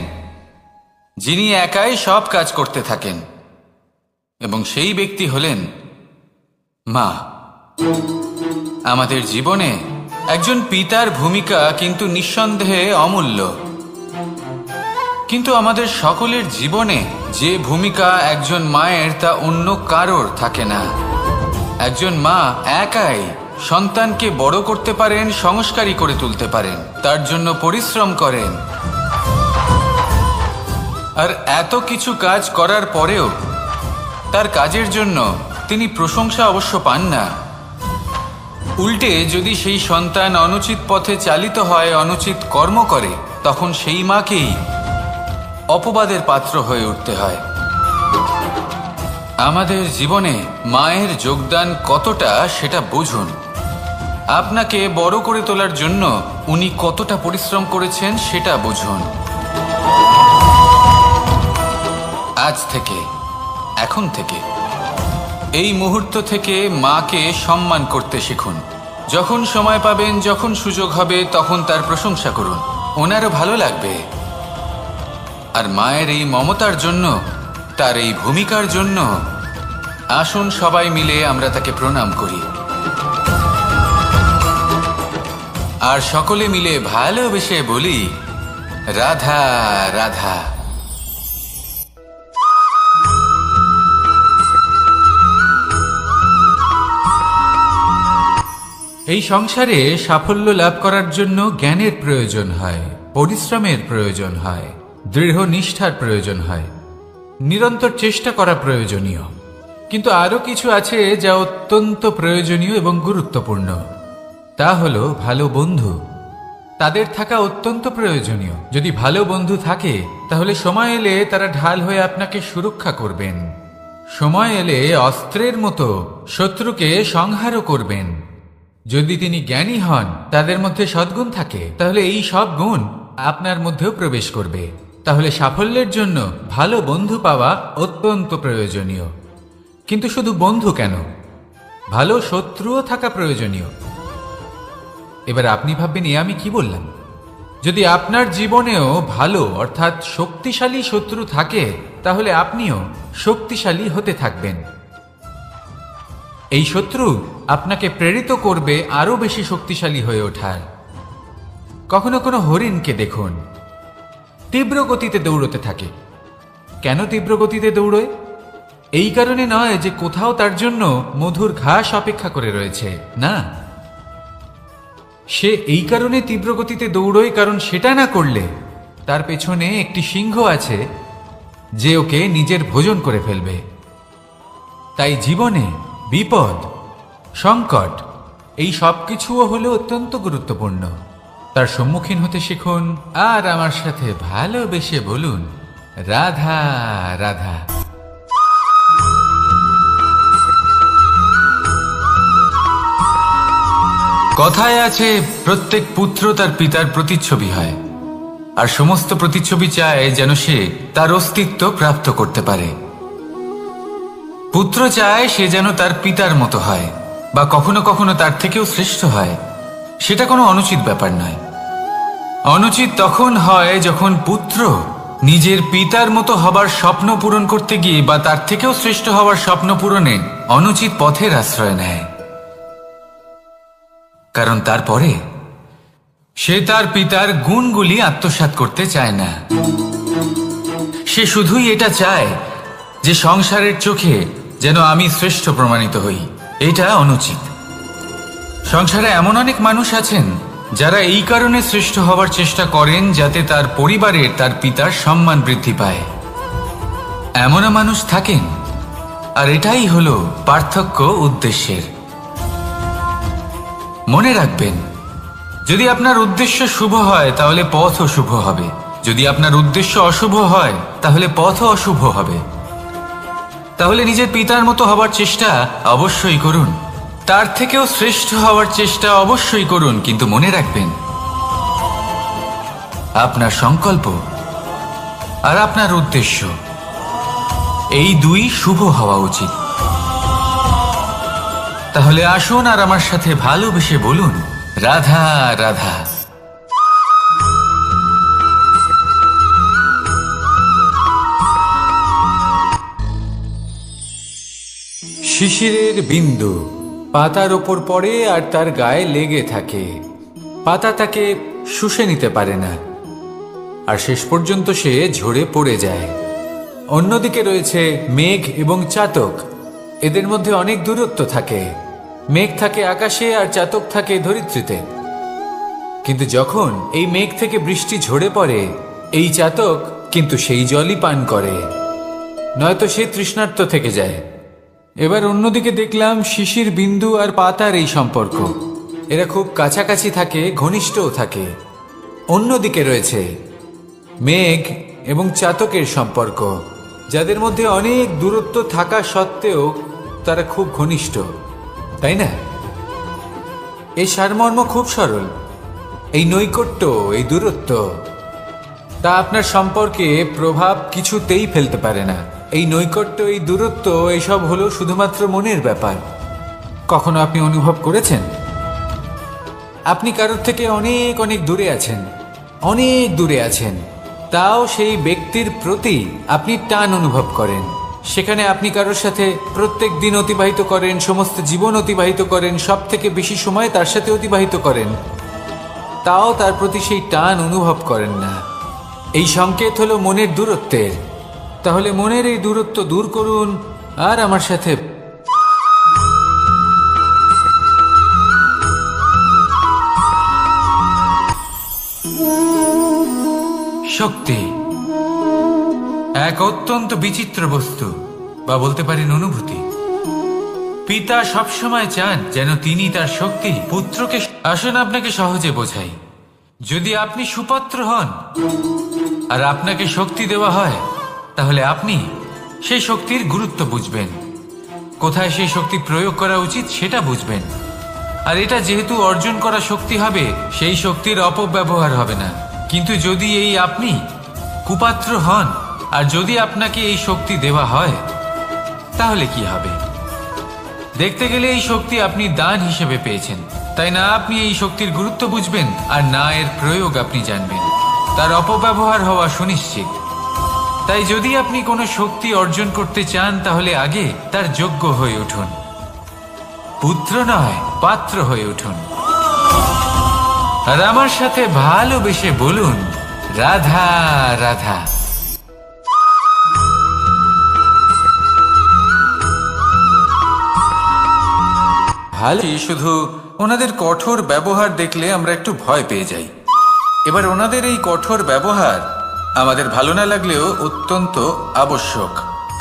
যিনি একাই সব কাজ করতে থাকেন, এবং সেই ব্যক্তি হলেন মা। আমাদের জীবনে একজন পিতার ভূমিকা কিন্তু নিঃসন্দেহে অমূল্য, কিন্তু আমাদের সকলের জীবনে যে ভূমিকা একজন মায়ের তা অন্য কারোর থাকে না। একজন মা একাই সন্তানকে বড় করতে পারেন, সংস্কারী করে তুলতে পারেন, তার জন্য পরিশ্রম করেন। আর এত কিছু কাজ করার পরেও তার কাজের জন্য তিনি প্রশংসা অবশ্য পান না। উল্টে যদি সেই সন্তান অনুচিত পথে চালিত হয়, অনুচিত কর্ম করে, তখন সেই মাকেই অপবাদের পাত্র হয়ে উঠতে হয়। আমাদের জীবনে মায়ের যোগদান কতটা সেটা বুঝুন। আপনাকে বড় করে তোলার জন্য উনি কতটা পরিশ্রম করেছেন সেটা বুঝুন। আজ থেকে, এখন থেকে, এই মুহূর্ত থেকে মাকে সম্মান করতে শিখুন। যখন সময় পাবেন, যখন সুযোগ হবে, তখন তার প্রশংসা করুন, ওনারও ভালো লাগবে। আর মায়ের এই মমতার জন্য, তার এই ভূমিকার জন্য আসুন সবাই মিলে আমরা তাকে প্রণাম করি, আর সকলে মিলে ভালোবেসে বলি, রাধা রাধা। এই সংসারে সাফল্য লাভ করার জন্য জ্ঞানের প্রয়োজন হয়, পরিশ্রমের প্রয়োজন হয়, দৃঢ় নিষ্ঠার প্রয়োজন হয়, নিরন্তর চেষ্টা করা প্রয়োজনীয়। কিন্তু আরো কিছু আছে যা অত্যন্ত প্রয়োজনীয় এবং গুরুত্বপূর্ণ। তা হলো ভালো বন্ধু। তাদের থাকা অত্যন্ত প্রয়োজনীয়। যদি ভালো বন্ধু থাকে তাহলে সময় এলে তারা ঢাল হয়ে আপনাকে সুরক্ষা করবেন। সময় এলে অস্ত্রের মতো শত্রুকে সংহারও করবেন। যদি তিনি জ্ঞানী হন, তাদের মধ্যে সদ্গুণ থাকে, তাহলে এই সব গুণ আপনার মধ্যেও প্রবেশ করবে। তাহলে সাফল্যের জন্য ভালো বন্ধু পাওয়া অত্যন্ত প্রয়োজনীয়। কিন্তু শুধু বন্ধু কেন, ভালো শত্রুও থাকা প্রয়োজনীয়। এবার আপনি ভাববেন, এ আমি কি বললাম? যদি আপনার জীবনেও ভালো অর্থাৎ শক্তিশালী শত্রু থাকে, তাহলে আপনিও শক্তিশালী হতে থাকবেন। এই শত্রু আপনাকে প্রেরিত করবে আরো বেশি শক্তিশালী হয়ে ওঠার। কখনো কোনো হরিণকে দেখুন, তীব্র গতিতে দৌড়তে থাকে। কেন তীব্র গতিতে দৌড়য়? এই কারণে নয় যে কোথাও তার জন্য মধুর ঘাস অপেক্ষা করে রয়েছে, না। সে এই কারণে তীব্র গতিতে দৌড়য় কারণ সেটা না করলে তার পেছনে একটি সিংহ আছে যে ওকে নিজের ভোজন করে ফেলবে। তাই জীবনে বিপদ, সংকট, এই সব কিছুও হলো অত্যন্ত গুরুত্বপূর্ণ। তার সম্মুখীন হতে শিখুন, আর আমার সাথে ভালোবেসে বলুন, রাধা রাধা। কথায় আছে, প্রত্যেক পুত্র তার পিতার প্রতিচ্ছবি হয়, আর সমস্ত প্রতিচ্ছবি চায় যেন সে তার অস্তিত্ব প্রাপ্ত করতে পারে। পুত্র চায় সে যেন তার পিতার মতো হয়, বা কখনো কখনো তার থেকেও শ্রেষ্ঠ হয়। সেটা কোনো অনুচিত ব্যাপার নয়। অনুচিত তখন হয় যখন পুত্র নিজের পিতার মতো হবার স্বপ্ন পূরণ করতে গিয়ে বা তার থেকেও শ্রেষ্ঠ হওয়ার স্বপ্ন পূরণে অনুচিত পথের আশ্রয় নেয়। কারণ তারপরে সে তার পিতার গুণগুলি আত্মসাৎ করতে চায় না। সে শুধুই এটা চায় যে সংসারের চোখে যেন আমি শ্রেষ্ঠ প্রমাণিত হই। এটা অনুচিত। সংসারে এমন অনেক মানুষ আছেন যারা এই কারণে শ্রেষ্ঠ হওয়ার চেষ্টা করেন যাতে তার পরিবারের তার পিতার সম্মান বৃদ্ধি পায়। এমনও মানুষ থাকেন, আর এটাই হলো পার্থক্য উদ্দেশ্যের। মনে রাখবেন, যদি আপনার উদ্দেশ্য শুভ হয় তাহলে পথও শুভ হবে, যদি আপনার উদ্দেশ্য অশুভ হয় তাহলে পথও অশুভ হবে। তাহলে নিজের পিতার মতো হবার চেষ্টা অবশ্যই করুন, তার থেকেও শ্রেষ্ঠ হওয়ার চেষ্টা অবশ্যই করুন, কিন্তু মনে রাখবেন আপনার সংকল্প আর আপনার উদ্দেশ্য এই দুই শুভ হওয়া উচিত। তাহলে আসুন আর আমার সাথে ভালোবেসে বলুন, রাধা রাধা। শিশিরের বিন্দু পাতার ওপর পড়ে আর তার গায়ে লেগে থাকে। পাতা তাকে শুষে নিতে পারে না, আর শেষ পর্যন্ত সে ঝরে পড়ে যায়। অন্যদিকে রয়েছে মেঘ এবং চাতক। এদের মধ্যে অনেক দূরত্ব থাকে। মেঘ থাকে আকাশে আর চাতক থাকে ধরিত্রীতে। কিন্তু যখন এই মেঘ থেকে বৃষ্টি ঝরে পড়ে, এই চাতক কিন্তু সেই জলই পান করে, নয়তো সে তৃষ্ণার্ত থেকে যায়। এবার অন্যদিকে দেখলাম শিশির বিন্দু আর পাতার এই সম্পর্ক। এরা খুব কাছাকাছি থাকে, ঘনিষ্ঠও থাকে। অন্যদিকে রয়েছে মেঘ এবং চাতকের সম্পর্ক, যাদের মধ্যে অনেক দূরত্ব থাকা সত্ত্বেও তারা খুব ঘনিষ্ঠ, তাই না? এই সারমর্ম খুব সরল। এই নৈকট্য, এই দূরত্ব, তা আপনার সম্পর্কে প্রভাব কিছুতেই ফেলতে পারে না। এই নৈকট্য, এই দূরত্ব, এইসব হলো শুধুমাত্র মনের ব্যাপার। কখনো আপনি অনুভব করেছেন আপনি কারোর থেকে অনেক অনেক দূরে আছেন, অনেক দূরে আছেন, তাও সেই ব্যক্তির প্রতি আপনি টান অনুভব করেন। সেখানে আপনি কারোর সাথে প্রত্যেক দিন অতিবাহিত করেন, সমস্ত জীবন অতিবাহিত করেন, সব থেকে বেশি সময় তার সাথে অতিবাহিত করেন, তাও তার প্রতি সেই টান অনুভব করেন না। এই সংকেত হলো মনের দূরত্বের। তাহলে মনের এই দূরত্ব দূর করুন আর আমার সাথে শক্তি এক অত্যন্ত বিচিত্র বস্তু, বা বলতে পারেন অনুভূতি। পিতা সবসময় চান যেন তিনি তার শক্তি পুত্রকে। আসুন আপনাকে সহজে বোঝাই। যদি আপনি সুপাত্র হন আর আপনাকে শক্তি দেওয়া হয়, তাহলে আপনি সেই শক্তির গুরুত্ব বুঝবেন, কোথায় সেই শক্তি প্রয়োগ করা উচিত সেটা বুঝবেন। আর এটা যেহেতু অর্জন করা শক্তি হবে, সেই শক্তির অপব্যবহার হবে না। কিন্তু যদি এই আপনি কুপাত্র হন আর যদি আপনাকে এই শক্তি দেওয়া হয়, তাহলে কি হবে? দেখতে গেলে এই শক্তি আপনি দান হিসেবে পেয়েছেন, তাই না আপনি এই শক্তির গুরুত্ব বুঝবেন আর না এর প্রয়োগ আপনি জানবেন। তার অপব্যবহার হওয়া সুনিশ্চিত। তাই যদি আপনি কোনো শক্তি অর্জন করতে চান, তাহলে আগে তার যোগ্য হয়ে উঠুন। পুত্র নয়, পাত্র হয়ে উঠুন। আর আমার সাথে ভালোবেসে বলুন, রাধা রাধা। ভালো, শুধু ওনাদের কঠোর ব্যবহার দেখলে আমরা একটু ভয় পেয়ে যাই। এবার ওনাদের এই কঠোর ব্যবহার আমাদের ভালো না লাগলেও অত্যন্ত আবশ্যক,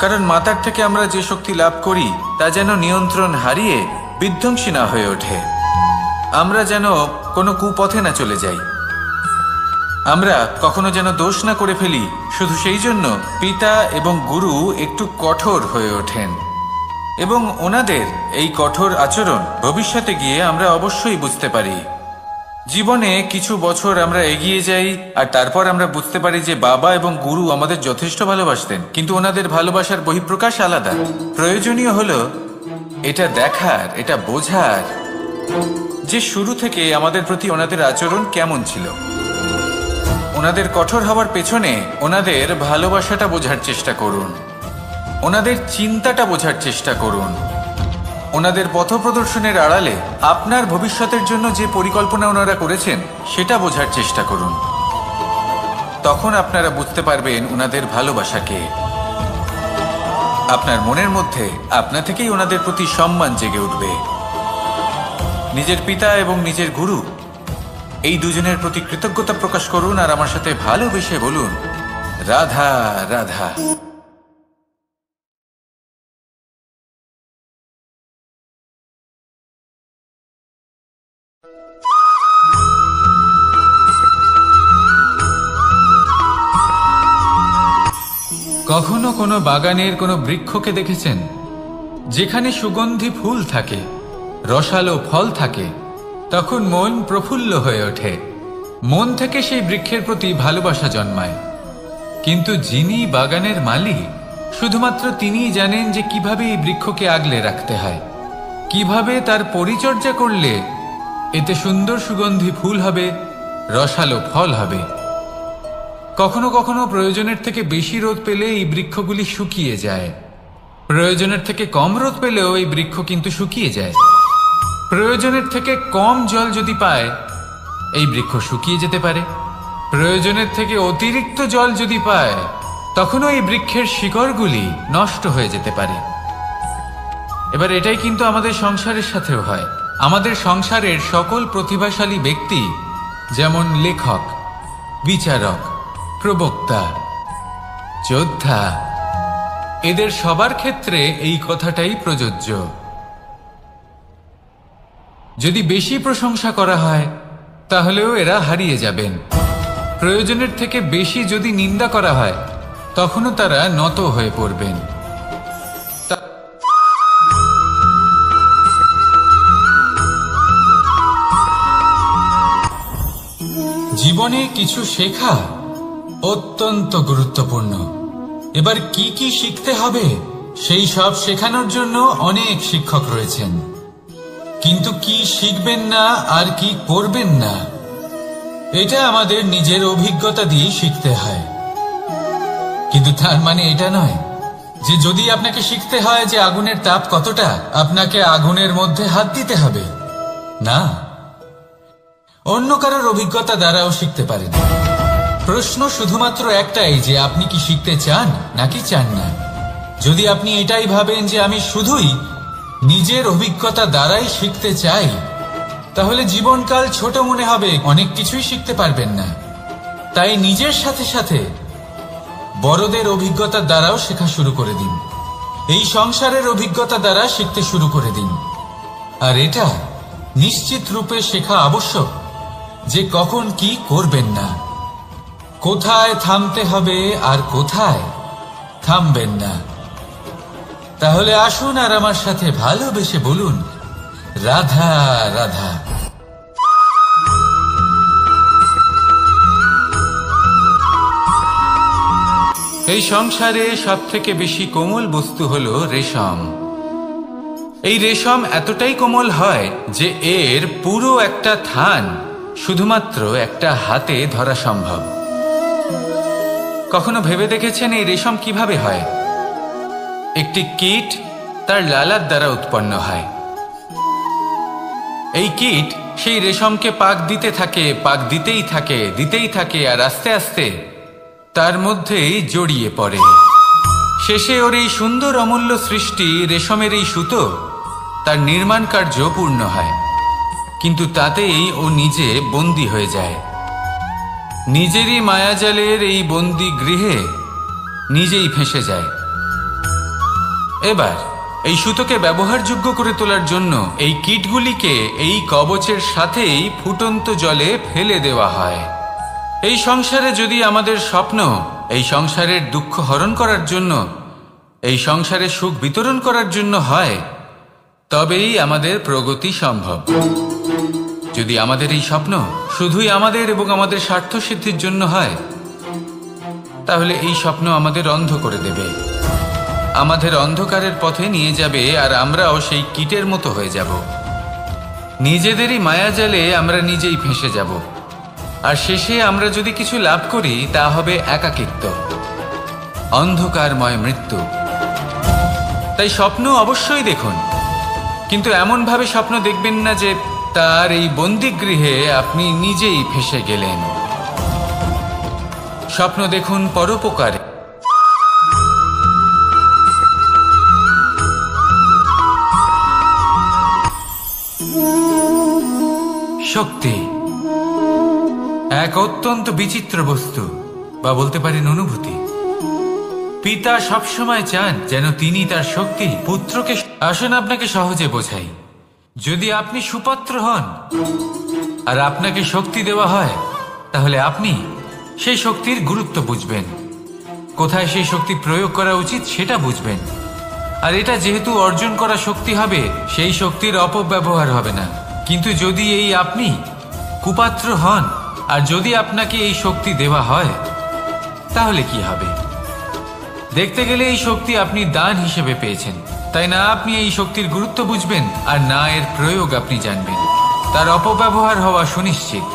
কারণ মাতার থেকে আমরা যে শক্তি লাভ করি তা যেন নিয়ন্ত্রণ হারিয়ে বিধ্বংসী না হয়ে ওঠে। আমরা যেন কোনো কুপথে না চলে যাই, আমরা কখনো যেন দোষ না করে ফেলি। শুধু সেই জন্য পিতা এবং গুরু একটু কঠোর হয়ে ওঠেন, এবং ওনাদের এই কঠোর আচরণ ভবিষ্যতে গিয়ে আমরা অবশ্যই বুঝতে পারি। জীবনে কিছু বছর আমরা এগিয়ে যাই আর তারপর আমরা বুঝতে পারি যে বাবা এবং গুরু আমাদের যথেষ্ট ভালোবাসতেন, কিন্তু ওনাদের ভালোবাসার বহিঃপ্রকাশ আলাদা। প্রয়োজনীয় হলো এটা দেখার, এটা বোঝার যে শুরু থেকে আমাদের প্রতি ওনাদের আচরণ কেমন ছিল। ওনাদের কঠোর হওয়ার পেছনে ওনাদের ভালোবাসাটা বোঝার চেষ্টা করুন, ওনাদের চিন্তাটা বোঝার চেষ্টা করুন, ওনাদের পথপ্রদর্শনের আড়ালে আপনার ভবিষ্যতের জন্য যে পরিকল্পনা ওনারা করেছেন সেটা বোঝার চেষ্টা করুন। তখন আপনারা বুঝতে পারবেন ওনাদের ভালোবাসাকে। আপনার মনের মধ্যে আপনা থেকেই ওনাদের প্রতি সম্মান জেগে উঠবে। নিজের পিতা এবং নিজের গুরু এই দুজনের প্রতি কৃতজ্ঞতা প্রকাশ করুন আর আমার সাথে ভালোবেসে বলুন, রাধা রাধা। কখনো কোনো বাগানের কোনো বৃক্ষকে দেখেছেন যেখানে সুগন্ধি ফুল থাকে, রসালো ফল থাকে? তখন মন প্রফুল্ল হয়ে ওঠে, মন থেকে সেই বৃক্ষের প্রতি ভালোবাসা জন্মায়। কিন্তু যিনি বাগানের মালিক, শুধুমাত্র তিনিই জানেন যে কিভাবে এই বৃক্ষকে আগলে রাখতে হয়, কিভাবে তার পরিচর্যা করলে এতে সুন্দর সুগন্ধি ফুল হবে, রসালো ফল হবে। কখনো কখনো প্রয়োজনের থেকে বেশি রোদ পেলে এই বৃক্ষগুলি শুকিয়ে যায়, প্রয়োজনের থেকে কম রোদ পেলেও এই বৃক্ষ কিন্তু শুকিয়ে যায়। প্রয়োজনের থেকে কম জল যদি পায়, এই বৃক্ষ শুকিয়ে যেতে পারে। প্রয়োজনের থেকে অতিরিক্ত জল যদি পায়, তখনও এই বৃক্ষের শিকড়গুলি নষ্ট হয়ে যেতে পারে। এবার এটাই কিন্তু আমাদের সংসারের সাথেও হয়। আমাদের সংসারের সকল প্রতিভাশালী ব্যক্তি, যেমন লেখক, বিচারক, প্রবক্তা, যোদ্ধা, এদের সবার ক্ষেত্রে এই কথাটাই প্রযোজ্য। যদি বেশি প্রশংসা করা হয় তাহলেও এরা হারিয়ে যাবেন। প্রয়োজনের থেকে বেশি যদি নিন্দা করা হয় তখনও তারা নত হয়ে পড়বেন। জীবনে কিছু শেখা অত্যন্ত গুরুত্বপূর্ণ। এবার কি কি শিখতে হবে সেই সব শেখানোর জন্য অনেক শিক্ষক রয়েছেন, কিন্তু কি শিখবেন না আর কি করবেন না, এটা আমাদের নিজের অভিজ্ঞতা দিয়ে শিখতে হয়। কিন্তু তার মানে এটা নয় যে যদি আপনাকে শিখতে হয় যে আগুনের তাপ কতটা, আপনাকে আগুনের মধ্যে হাত দিতে হবে। না, অন্য কারোর অভিজ্ঞতা দ্বারাও শিখতে পারেন। প্রশ্ন শুধুমাত্র একটাই যে আপনি কি শিখতে চান নাকি চান না। যদি আপনি এটাই ভাবেন যে আমি শুধুই নিজের অভিজ্ঞতা দ্বারাই শিখতে চাই, তাহলে জীবনকাল ছোট মনে হবে, অনেক কিছুই শিখতে পারবেন না। তাই নিজের সাথে সাথে বড়দের অভিজ্ঞতা দ্বারাও শেখা শুরু করে দিন। এই সংসারের অভিজ্ঞতা দ্বারা শিখতে শুরু করে দিন। আর এটা নিশ্চিত রূপে শেখা আবশ্যক যে কখন কি করবেন না, কোথায় থামতে হবে আর কোথায় থামবেন না। তাহলে আসুন আর আমার সাথে ভালোবেসে বলুন, রাধা রাধা। এই সংসারে সব থেকে বেশি কোমল বস্তু হলো রেশম। এই রেশম এতটাই কোমল হয় যে এর পুরো একটা থান শুধুমাত্র একটা হাতে ধরা সম্ভব। কখনো ভেবে দেখেছেন এই রেশম কিভাবে হয়? একটি কীট তার লালার দ্বারা উৎপন্ন হয়। এই কীট সেই রেশমকে পাক দিতে থাকে, পাক দিতেই থাকে, দিতেই থাকে, আর আস্তে আস্তে তার মধ্যেই জড়িয়ে পড়ে। শেষে ওর এই সুন্দর অমূল্য সৃষ্টি রেশমের এই সুতো, তার নির্মাণ কার্য পূর্ণ হয়। কিন্তু তাতেই ও নিজে বন্দী হয়ে যায়। নিজেরই মায়াজালের এই বন্দী গৃহে নিজেই ফেঁসে যায়। এবার এই সুতোকে ব্যবহারযোগ্য করে তোলার জন্য এই কীটগুলিকে এই কবচের সাথেই ফুটন্ত জলে ফেলে দেওয়া হয়। এই সংসারে যদি আমাদের স্বপ্ন এই সংসারের দুঃখ হরণ করার জন্য, এই সংসারে সুখ বিতরণ করার জন্য হয়, তবেই আমাদের প্রগতি সম্ভব। যদি আমাদের এই স্বপ্ন শুধুই আমাদের এবং আমাদের স্বার্থ সিদ্ধির জন্য হয়, তাহলে এই স্বপ্ন আমাদের অন্ধ করে দেবে, আমাদের অন্ধকারের পথে নিয়ে যাবে, আর আমরাও সেই কীটের মতো হয়ে যাব। নিজেদেরই মায়াজালে আমরা নিজেই ফেঁসে যাব। আর শেষে আমরা যদি কিছু লাভ করি তা হবে একাকিত্ব, অন্ধকারময় মৃত্যু। তাই স্বপ্ন অবশ্যই দেখুন, কিন্তু এমনভাবে স্বপ্ন দেখবেন না যে তার এই বন্দিগৃহে আপনি নিজেই ফেঁসে গেলেন। স্বপ্ন দেখুন পরোপকারে। শক্তি এক অত্যন্ত বিচিত্র বস্তু, বা বলতে পারেন অনুভূতি। পিতা সবসময় চান যেন তিনি তার শক্তি পুত্রকে। আসুন আপনাকে সহজে বোঝাই। যদি আপনি সুপাত্র হন আর আপনাকে শক্তি দেওয়া হয়, তাহলে আপনি সেই শক্তির গুরুত্ব বুঝবেন, কোথায় সেই শক্তি প্রয়োগ করা উচিত সেটা বুঝবেন। আর এটা যেহেতু অর্জন করা শক্তি হবে, সেই শক্তির অপব্যবহার হবে না। কিন্তু যদি এই আপনি কুপাত্র হন আর যদি আপনাকে এই শক্তি দেওয়া হয়, তাহলে কি হবে? দেখতে গেলে এই শক্তি আপনি দান হিসেবে পেয়েছেন, তাই না আপনি এই শক্তির গুরুত্ব বুঝবেন আর না এর প্রয়োগ আপনি জানবেন। তার অপব্যবহার হওয়া সুনিশ্চিত।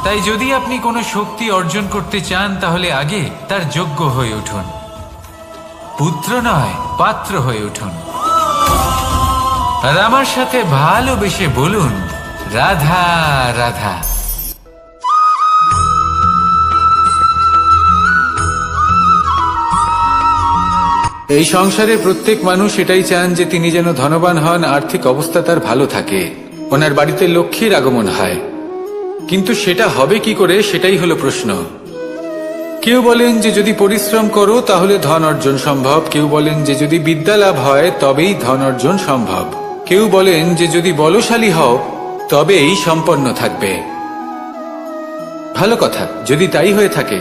তাই যদি আপনি কোনো শক্তি অর্জন করতে চান, তাহলে আগে তার যোগ্য হয়ে উঠুন। পুত্র নয়, পাত্র হয়ে উঠুন। আর আমার সাথে ভালোবেসে বলুন, রাধা রাধা। এই সংসারে প্রত্যেক মানুষ এটাই চান যে তিনি যেন ধনবান হন, আর্থিক অবস্থা তার ভালো থাকে, ওনার বাড়িতে লক্ষ্মীর আগমন হয়। কিন্তু সেটা হবে কি করে, সেটাই হলো প্রশ্ন। কেউ বলেন যে যদি পরিশ্রম করো তাহলে ধন অর্জন সম্ভব, কেউ বলেন যে যদি বিদ্যা লাভ হয় তবেই ধন অর্জন সম্ভব, কেউ বলেন যে যদি বলশালী হও তবেই সম্পন্ন থাকবে। ভালো কথা, যদি তাই হয়ে থাকে,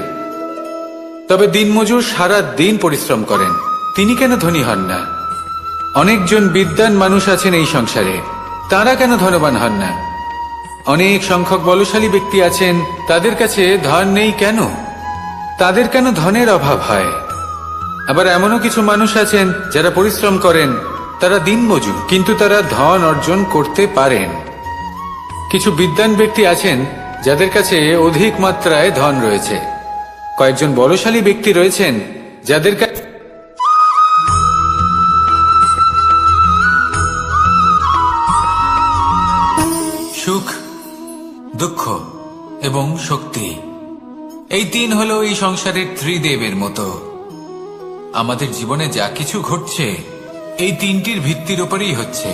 তবে দিনমজুর সারা দিন পরিশ্রম করেন, তিনি কেন ধনী হন না? অনেকজন বিদ্বান মানুষ আছেন এই সংসারে, তারা কেন ধনবান হন না? অনেক সংখ্যক বলশালী ব্যক্তি আছেন, তাদের কাছে ধন নেই কেন? তাদের কেন ধনের অভাব হয়? আবার এমনও কিছু মানুষ আছেন যারা পরিশ্রম করেন, তারা দিনমজুর, কিন্তু তারা ধন অর্জন করতে পারেন। কিছু বিদ্বান ব্যক্তি আছেন যাদের কাছে অধিক মাত্রায় ধন রয়েছে, কয়েকজন বলশালী ব্যক্তি রয়েছেন যাদের কাছে সুখ, দুঃখ এবং শক্তি, এই তিন হলো এই সংসারের ত্রিদেবের মতো। আমাদের জীবনে যা কিছু ঘটছে এই তিনটির ভিত্তির উপরেই হচ্ছে।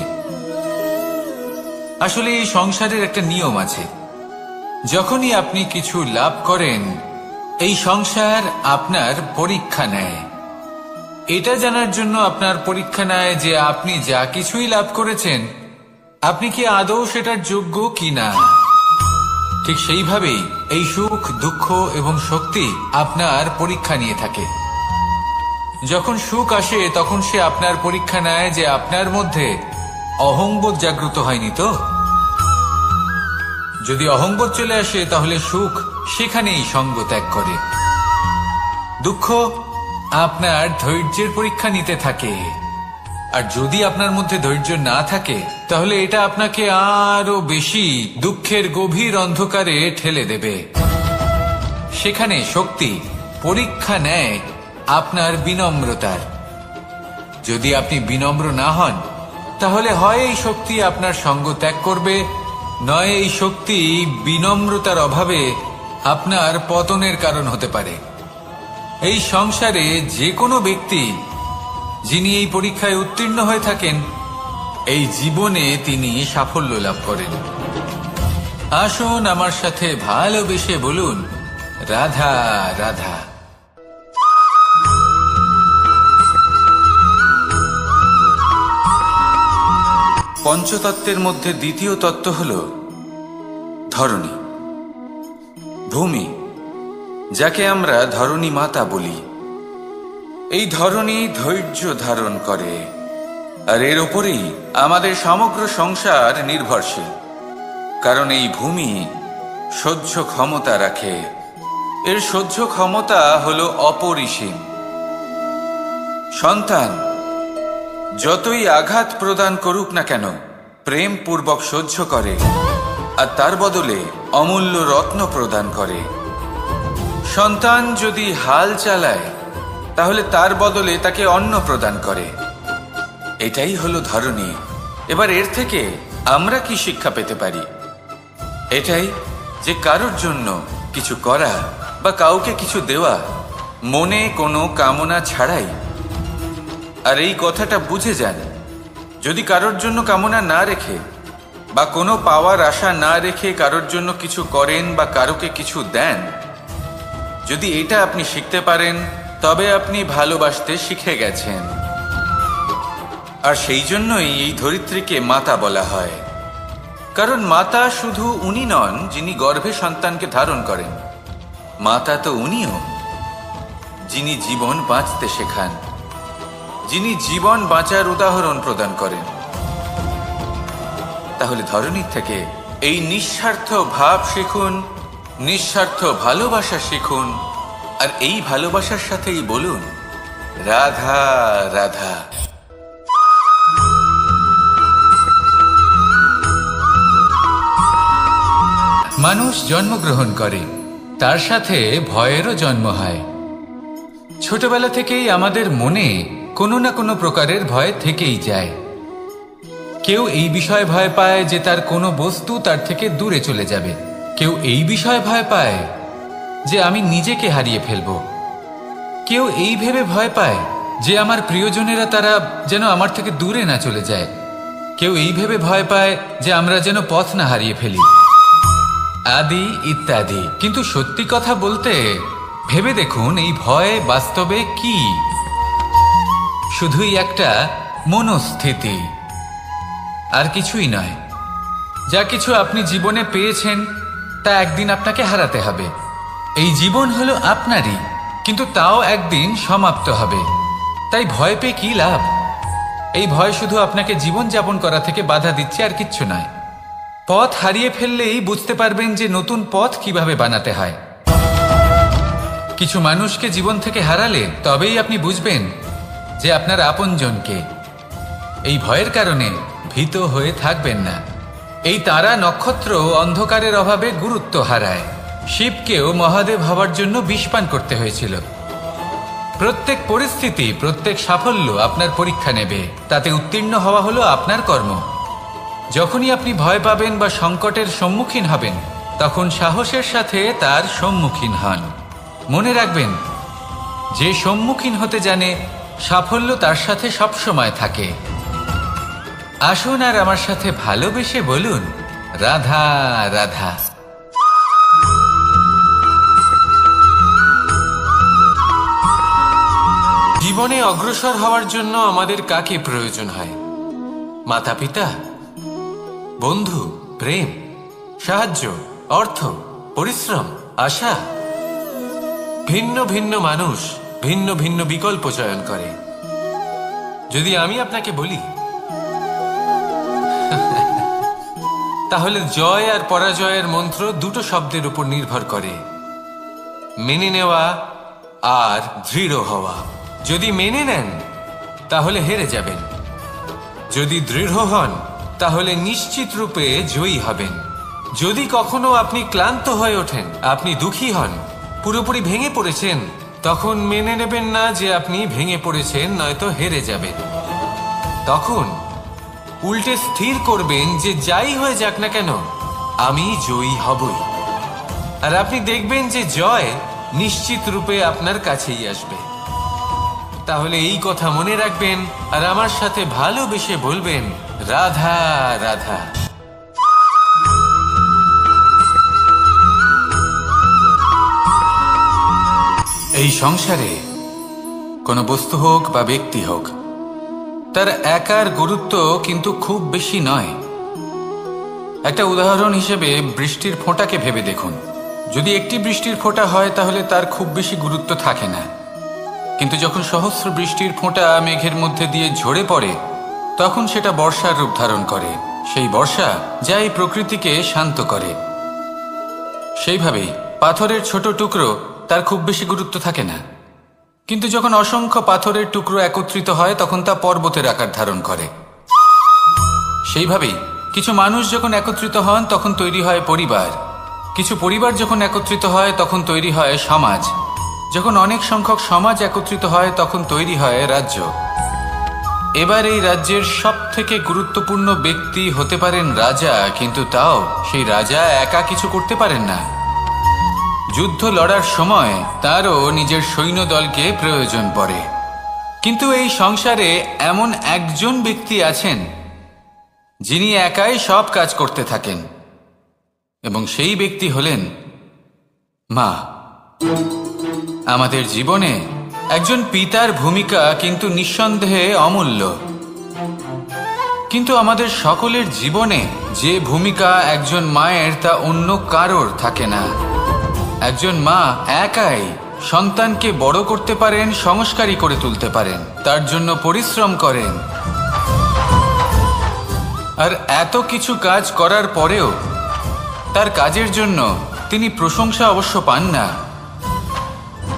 আসলে এই সংসারের একটা নিয়ম আছে, যখনই আপনি কিছু লাভ করেন, এই সংসার আপনার পরীক্ষা নেয়। এটা জানার জন্য আপনার পরীক্ষা নেয় যে আপনি যা কিছুই লাভ করেছেন, আপনি কি আদৌ সেটার যোগ্য কিনা। ঠিক সেইভাবেই এই সুখ, দুঃখ এবং শক্তি আপনার পরীক্ষা নিয়ে থাকে। যখন সুখ আসে তখন সে আপনার পরীক্ষা নেয় যে আপনার মধ্যে অহংবোধ জাগ্রত হয়নি তো। যদি অহংবোধ চলে আসে তাহলে সুখ সেখানেই সঙ্গ ত্যাগ করে। দুঃখ আপনার ধৈর্যের পরীক্ষা নিতে থাকে, আর যদি আপনার মধ্যে ধৈর্য না থাকে তাহলে এটা আপনাকে আরো বেশি দুঃখের গভীর অন্ধকারে ঠেলে দেবে। সেখানে শক্তি পরীক্ষা নেয় আপনার বিনম্রতার। যদি আপনি বিনম্র না হন, তাহলে হয় এই শক্তি আপনার সঙ্গ ত্যাগ করবে, নয় এই শক্তি বিনম্রতার অভাবে আপনার পতনের কারণ হতে পারে। এই সংসারে যে কোনো ব্যক্তি যিনি এই পরীক্ষায় উত্তীর্ণ হয়ে থাকেন, এই জীবনে তিনি সাফল্য লাভ করেন। আসুন আমার সাথে ভালোবেসে বলুন, রাধা রাধা। পঞ্চতত্ত্বের মধ্যে দ্বিতীয় তত্ত্ব হল ধরণী, ভূমি, যাকে আমরা ধরণী মাতা বলি। এই ধরণী ধৈর্য ধারণ করে, আর এর ওপরেই আমাদের সমগ্র সংসার নির্ভরশীল। কারণ এই ভূমি সহ্য ক্ষমতা রাখে, এর সহ্য ক্ষমতা হল অপরিসীম। সন্তান যতই আঘাত প্রদান করুক না কেন, প্রেম পূর্বক সহ্য করে, আর তার বদলে অমূল্য রত্ন প্রদান করে। সন্তান যদি হাল চালায় তাহলে তার বদলে তাকে অন্ন প্রদান করে। এটাই হলো ধরনী। এবার এর থেকে আমরা কি শিক্ষা পেতে পারি? এটাই যে কারোর জন্য কিছু করা বা কাউকে কিছু দেওয়া মনে কোনো কামনা ছাড়াই। আর এই কথাটা বুঝে যান, যদি কারোর জন্য কামনা না রেখে বা কোনো পাওয়ার আশা না রেখে কারোর জন্য কিছু করেন বা কারোকে কিছু দেন, যদি এটা আপনি শিখতে পারেন তবে আপনি ভালোবাসতে শিখে গেছেন। আর সেই জন্যই এই ধরিত্রীকে মাতা বলা হয়। কারণ মাতা শুধু উনি নন যিনি গর্ভে সন্তানকে ধারণ করেন, মাতা তো উনিও যিনি জীবন বাঁচতে শেখান, যিনি জীবন বাঁচার উদাহরণ প্রদান করেন। তাহলে ধরনীর থেকে এই নিঃস্বার্থ ভাব শিখুন, নিঃস্বার্থ ভালোবাসা শিখুন, আর এই ভালোবাসার সাথেই বলুন রাধা রাধা। মানুষ জন্মগ্রহণ করে, তার সাথে ভয়েরও জন্ম হয়। ছোটবেলা থেকেই আমাদের মনে কোনো না কোনো প্রকারের ভয় থেকেই যায়। কেউ এই বিষয়ে ভয় পায় যে তার কোনো বস্তু তার থেকে দূরে চলে যাবে, কেউ এই বিষয়ে ভয় পায় যে আমি নিজেকে হারিয়ে ফেলব, কেউ এই ভেবে ভয় পায় যে আমার প্রিয়জনেরা তারা যেন আমার থেকে দূরে না চলে যায়, কেউ এই ভেবে ভয় পায় যে আমরা যেন পথ না হারিয়ে ফেলি, আদি ইত্যাদি। কিন্তু সত্যি কথা বলতে ভেবে দেখুন এই ভয় বাস্তবে কি? শুধুই একটা মনস্থিতি, আর কিছুই নয়। যা কিছু আপনি জীবনে পেয়েছেন তা একদিন আপনাকে হারাতে হবে। এই জীবন হলো আপনারই, কিন্তু তাও একদিন সমাপ্ত হবে। তাই ভয় পেয়ে কি লাভ? এই ভয় শুধু আপনাকে জীবন যাপন করা থেকে বাধা দিচ্ছে, আর কিচ্ছু নয়। পথ হারিয়ে ফেললেই বুঝতে পারবেন যে নতুন পথ কিভাবে বানাতে হয়। কিছু মানুষকে জীবন থেকে হারালে তবেই আপনি বুঝবেন যে আপনার আপনজনকে। এই ভয়ের কারণে ভীত হয়ে থাকবেন না। এই তারা নক্ষত্র অন্ধকারের অভাবে গুরুত্ব হারায়। শিবকেও মহাদেব হওয়ার জন্য বিষ পান করতে হয়েছিল। প্রত্যেক পরিস্থিতি, প্রত্যেক সাফল্য আপনার পরীক্ষা নেবে, তাতে উত্তীর্ণ হওয়া হলো আপনার কর্ম। যখনই আপনি ভয় পাবেন বা সংকটের সম্মুখীন হবেন, তখন সাহসের সাথে তার সম্মুখীন হন। মনে রাখবেন, যে সম্মুখীন হতে জানে সাফল্য তার সাথে সবসময় থাকে। আসুন আর আমার সাথে ভালোবেসে বলুন রাধা রাধা। জীবনে অগ্রসর হওয়ার জন্য আমাদের কাকে প্রয়োজন হয়? মাতা পিতা, বন্ধু, প্রেম, সাহায্য, অর্থ, পরিশ্রম, আশা। ভিন্ন ভিন্ন মানুষ ভিন্ন ভিন্ন বিকল্প চয়ন করে। যদি আমি আপনাকে বলি তাহলে জয় আর পরাজয়ের মন্ত্র দুটো শব্দের উপর নির্ভর করে, মেনে নেওয়া আর দৃঢ় হওয়া। যদি মেনে নেন তাহলে হেরে যাবেন, যদি দৃঢ় হন তাহলে নিশ্চিত রূপে জয়ী হবেন। যদি কখনো আপনি ক্লান্ত হয়ে ওঠেন, আপনি দুঃখী হন, পুরোপুরি ভেঙে পড়েছেন, তখন মেনে নেবেন না যে আপনি ভেঙে পড়েছেন, নয়তো হেরে যাবেন। তখন উল্টে স্থির করবেন যে যাই হয়ে যাক না কেন আমি জয়ী হবই। আর আপনি দেখবেন যে জয় নিশ্চিত রূপে আপনার কাছেই আসবে। তাহলে এই কথা মনে রাখবেন আর আমার সাথে ভালোবেসে বলবেন রাধা রাধা। এই সংসারে কোনো বস্তু হোক বা ব্যক্তি হোক, তার একার গুরুত্ব কিন্তু খুব বেশি নয়। একটা উদাহরণ হিসেবে বৃষ্টির ফোঁটাকে ভেবে দেখুন। যদি একটি বৃষ্টির ফোঁটা হয় তাহলে তার খুব বেশি গুরুত্ব থাকে না, কিন্তু যখন সহস্র বৃষ্টির ফোঁটা মেঘের মধ্যে দিয়ে ঝরে পড়ে, তখন সেটা বর্ষার রূপ ধারণ করে। সেই বর্ষা যা এই প্রকৃতিকে শান্ত করে। সেইভাবেই পাথরের ছোট টুকরো, তার খুব বেশি গুরুত্ব থাকে না, কিন্তু যখন অসংখ্য পাথরের টুকরো একত্রিত হয় তখন তা পর্বতের আকার ধারণ করে। সেইভাবেই কিছু মানুষ যখন একত্রিত হন তখন তৈরি হয় পরিবার, কিছু পরিবার যখন একত্রিত হয় তখন তৈরি হয় সমাজ, যখন অনেক সংখ্যক সমাজ একত্রিত হয় তখন তৈরি হয় রাজ্য। এবার এই রাজ্যের সব থেকে গুরুত্বপূর্ণ ব্যক্তি হতে পারেন রাজা, কিন্তু তাও সেই রাজা একা কিছু করতে পারেন না। যুদ্ধ লড়ার সময় তারও নিজের সৈন্যদলকে প্রয়োজন পড়ে। কিন্তু এই সংসারে এমন একজন ব্যক্তি আছেন যিনি একাই সব কাজ করতে থাকেন, এবং সেই ব্যক্তি হলেন মা। আমাদের জীবনে একজন পিতার ভূমিকা কিন্তু নিঃসন্দেহে অমূল্য, কিন্তু আমাদের সকলের জীবনে যে ভূমিকা একজন মায়ের তা অন্য কারোর থাকে না। একজন মা একাই সন্তানকে বড় করতে পারেন, সংস্কারী করে তুলতে পারেন, তার জন্য পরিশ্রম করেন। আর এত কিছু কাজ করার পরেও তার কাজের জন্য তিনি প্রশংসা অবশ্য পান না।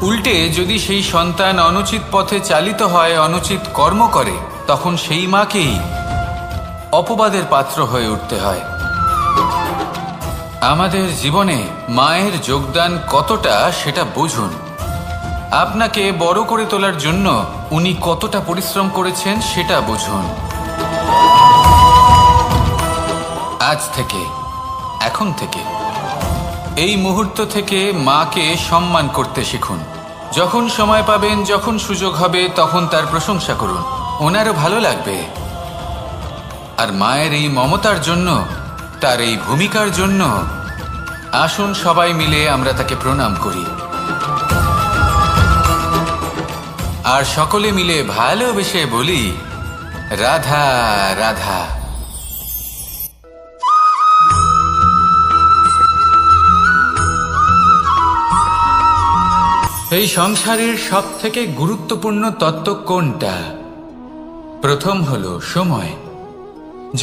উল্টে যদি সেই সন্তান অনুচিত পথে চালিত হয়, অনুচিত কর্ম করে, তখন সেই মাকেই অপবাদের পাত্র হয়ে উঠতে হয়। আমাদের জীবনে মায়ের যোগদান কতটা সেটা বুঝুন। আপনাকে বড় করে তোলার জন্য উনি কতটা পরিশ্রম করেছেন সেটা বুঝুন। আজ থেকে, এখন থেকে, এই মুহূর্ত থেকে মাকে সম্মান করতে শিখুন। যখন সময় পাবেন, যখন সুযোগ হবে, তখন তার প্রশংসা করুন, ওনারও ভালো লাগবে। আর মায়ের এই মমতার জন্য, তার এই ভূমিকার জন্য আসুন সবাই মিলে আমরা তাকে প্রণাম করি, আর সকলে মিলে ভালোবেসে বলি, রাধা রাধা। এই সংসারের সব থেকে গুরুত্বপূর্ণ তত্ত্ব কোনটা? প্রথম হলো সময়।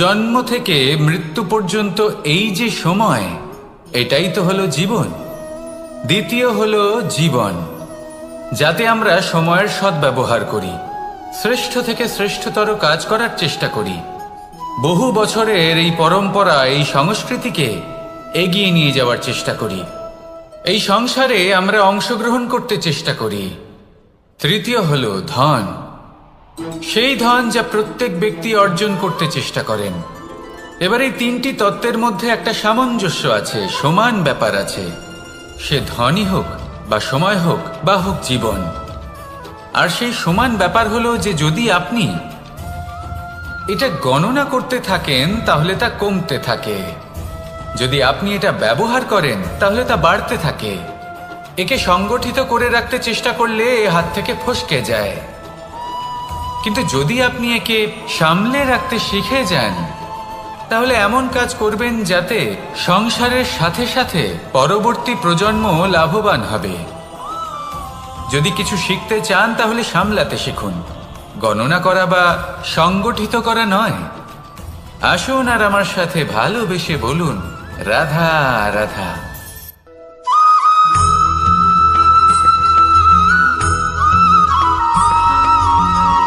জন্ম থেকে মৃত্যু পর্যন্ত এই যে সময়, এটাই তো হলো জীবন। দ্বিতীয় হলো জীবন, যাতে আমরা সময়ের সদ্ব্যবহার করি, শ্রেষ্ঠ থেকে শ্রেষ্ঠতর কাজ করার চেষ্টা করি। বহু বছরের এই পরম্পরা, এই সংস্কৃতিকে এগিয়ে নিয়ে যাওয়ার চেষ্টা করি। এই সংসারে আমরা অংশগ্রহণ করতে চেষ্টা করি। তৃতীয় হলো ধন, সেই ধন যা প্রত্যেক ব্যক্তি অর্জন করতে চেষ্টা করেন। এবার এই তিনটি তত্ত্বের মধ্যে একটা সামঞ্জস্য আছে, সমান ব্যাপার আছে, সে ধনই হোক বা সময় হোক বা হোক জীবন। আর সেই সমান ব্যাপার হলো যে যদি আপনি এটা গণনা করতে থাকেন তাহলে তা কমতে থাকে, যদি আপনি এটা ব্যবহার করেন তাহলে তা বাড়তে থাকে। একে সংগঠিত করে রাখতে চেষ্টা করলে এ হাত থেকে ফসকে যায়, কিন্তু যদি আপনি একে সামলে রাখতে শিখে যান তাহলে এমন কাজ করবেন যাতে সংসারের সাথে সাথে পরবর্তী প্রজন্ম লাভবান হবে। যদি কিছু শিখতে চান তাহলে সামলাতে শিখুন, গণনা করা বা সংগঠিত করা নয়। আসুন আর আমার সাথে ভালোবেসে বলুন, রাধা রাধা।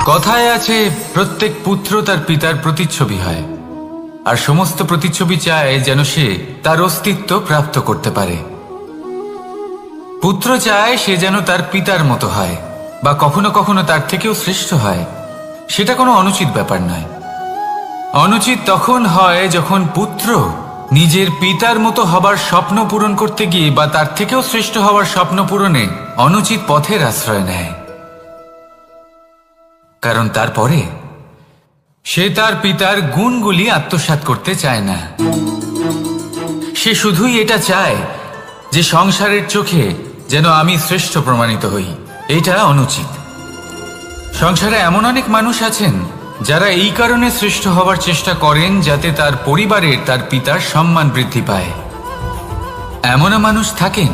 কথায় আছে, প্রত্যেক পুত্র তার পিতার প্রতিচ্ছবি হয়, আর সমস্ত প্রতিচ্ছবি চায় যেন সে তার অস্তিত্ব প্রাপ্ত করতে পারে। পুত্র চায় সে যেন তার পিতার মতো হয়, বা কখনো কখনো তার থেকেও শ্রেষ্ঠ হয়। সেটা কোনো অনুচিত ব্যাপার নয়। অনুচিত তখন হয় যখন পুত্র নিজের পিতার মতো হবার স্বপ্ন পূরণ করতে গিয়ে বা তার থেকেও শ্রেষ্ঠ হওয়ার স্বপ্ন পূরণে অনুচিত পথের আশ্রয় নেয়। কারণ তারপরে সে তার পিতার গুণগুলি আত্মসাৎ করতে চায় না। সে শুধুই এটা চায় যে সংসারের চোখে যেন আমি শ্রেষ্ঠ প্রমাণিত হই। এটা অনুচিত। সংসারে এমন অনেক মানুষ আছেন যারা এই কারণে শ্রেষ্ঠ হবার চেষ্টা করেন যাতে তার পরিবারের, তার পিতার সম্মান বৃদ্ধি পায়। এমনও মানুষ থাকেন,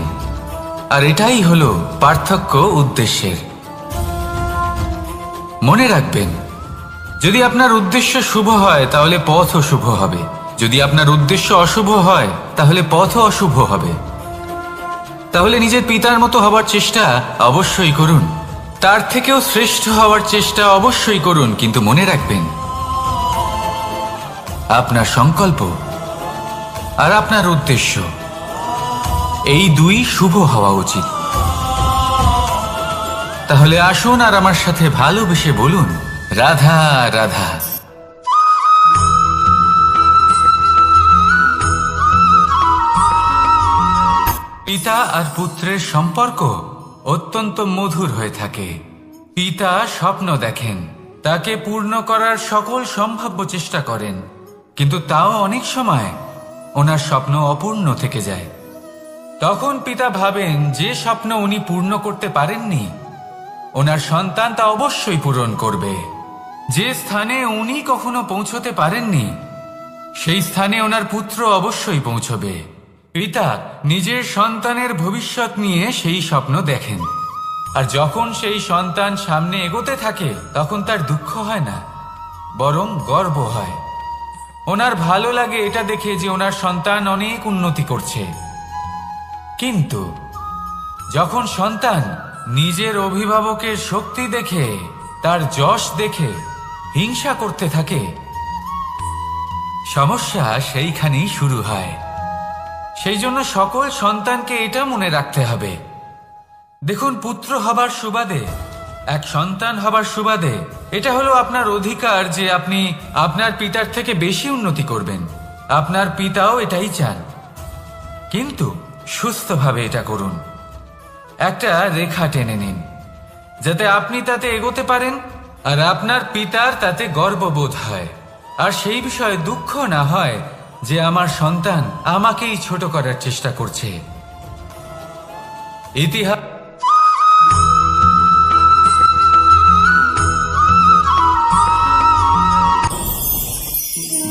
আর এটাই হলো পার্থক্য উদ্দেশ্যের। মনে রাখবেন, যদি আপনার উদ্দেশ্য শুভ হয় তাহলে পথও শুভ হবে, যদি আপনার উদ্দেশ্য অশুভ হয় তাহলে পথও অশুভ হবে। তাহলে নিজের পিতার মতো হবার চেষ্টা অবশ্যই করুন, তার থেকেও শ্রেষ্ঠ হওয়ার চেষ্টা অবশ্যই করুন, কিন্তু মনে রাখবেন আপনার সংকল্প আর আপনার উদ্দেশ্য এই দুই শুভ হওয়া উচিত। তাহলে আসুন আর আমার সাথে ভালোবেসে বলুন, রাধা রাধা। পিতা আর পুত্রের সম্পর্ক অত্যন্ত মধুর হয়ে থাকে। পিতা স্বপ্ন দেখেন, তাকে পূর্ণ করার সকল সম্ভাব্য চেষ্টা করেন, কিন্তু তাও অনেক সময় ওনার স্বপ্ন অপূর্ণ থেকে যায়। তখন পিতা ভাবেন যে স্বপ্ন উনি পূর্ণ করতে পারেননি, ওনার সন্তান তা অবশ্যই পূরণ করবে। যে স্থানে উনি কখনো পৌঁছতে পারেননি, সেই স্থানে ওনার পুত্র অবশ্যই পৌঁছবে। পিতা নিজের সন্তানের ভবিষ্যৎ নিয়ে সেই স্বপ্ন দেখেন, আর যখন সেই সন্তান সামনে এগোতে থাকে তখন তার দুঃখ হয় না, বরং গর্ব হয়। ওনার ভালো লাগে এটা দেখে যে ওনার সন্তান অনেক উন্নতি করছে। কিন্তু যখন সন্তান নিজের অভিভাবকের শক্তি দেখে, তার যশ দেখে হিংসা করতে থাকে, সমস্যা সেইখানেই শুরু হয়। সেই জন্য সকল সন্তানকে এটা মনে রাখতে হবে, দেখুন, পুত্র হবার সুবাদে, এক সন্তান হবার সুবাদে এটা হলো আপনার অধিকার যে আপনি আপনার পিতার থেকে বেশি উন্নতি করবেন। আপনার পিতাও এটাই চান, কিন্তু সুস্থভাবে এটা করুন। একটা রেখা টেনে নিন যাতে আপনি তাতে এগোতে পারেন আর আপনার পিতার তাতে গর্ববোধ হয়, আর সেই বিষয়ে দুঃখ না হয় যে আমার সন্তান আমাকেই ছোট করার চেষ্টা করছে। ইতিহাস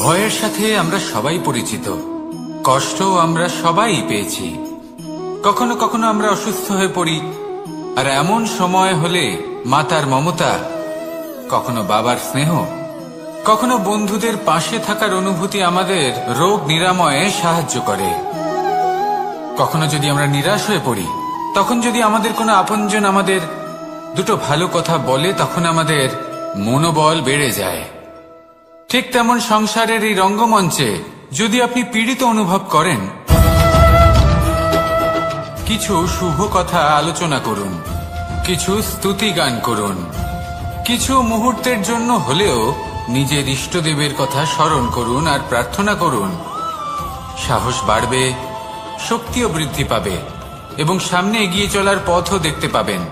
ভয়ের সাথে আমরা সবাই পরিচিত, কষ্ট আমরা সবাই পেয়েছি। কখনো কখনো আমরা অসুস্থ হয়ে পড়ি, আর এমন সময় হলে মাতার মমতা, কখনো বাবার স্নেহ, কখনো বন্ধুদের পাশে থাকার অনুভূতি আমাদের রোগ নিরাময়ে সাহায্য করে। কখনো যদি আমরা নিরাশ হয়ে পড়ি, তখন যদি আমাদের কোনো আপনজন আমাদের দুটো ভালো কথা বলে, তখন আমাদের মনোবল বেড়ে যায়। ঠিক তেমন সংসারের এই রঙ্গমঞ্চে যদি আপনি পীড়িত অনুভব করেন, কিছু শুভ কথা আলোচনা করুন, কিছু স্তুতি গান করুন, কিছু মুহূর্তের জন্য হলেও নিজের ইষ্টদেবের কথা স্মরণ করুন আর প্রার্থনা করুন। সাহস বাড়বে, শক্তিও বৃদ্ধি পাবে এবং সামনে এগিয়ে চলার পথও দেখতে পাবেন।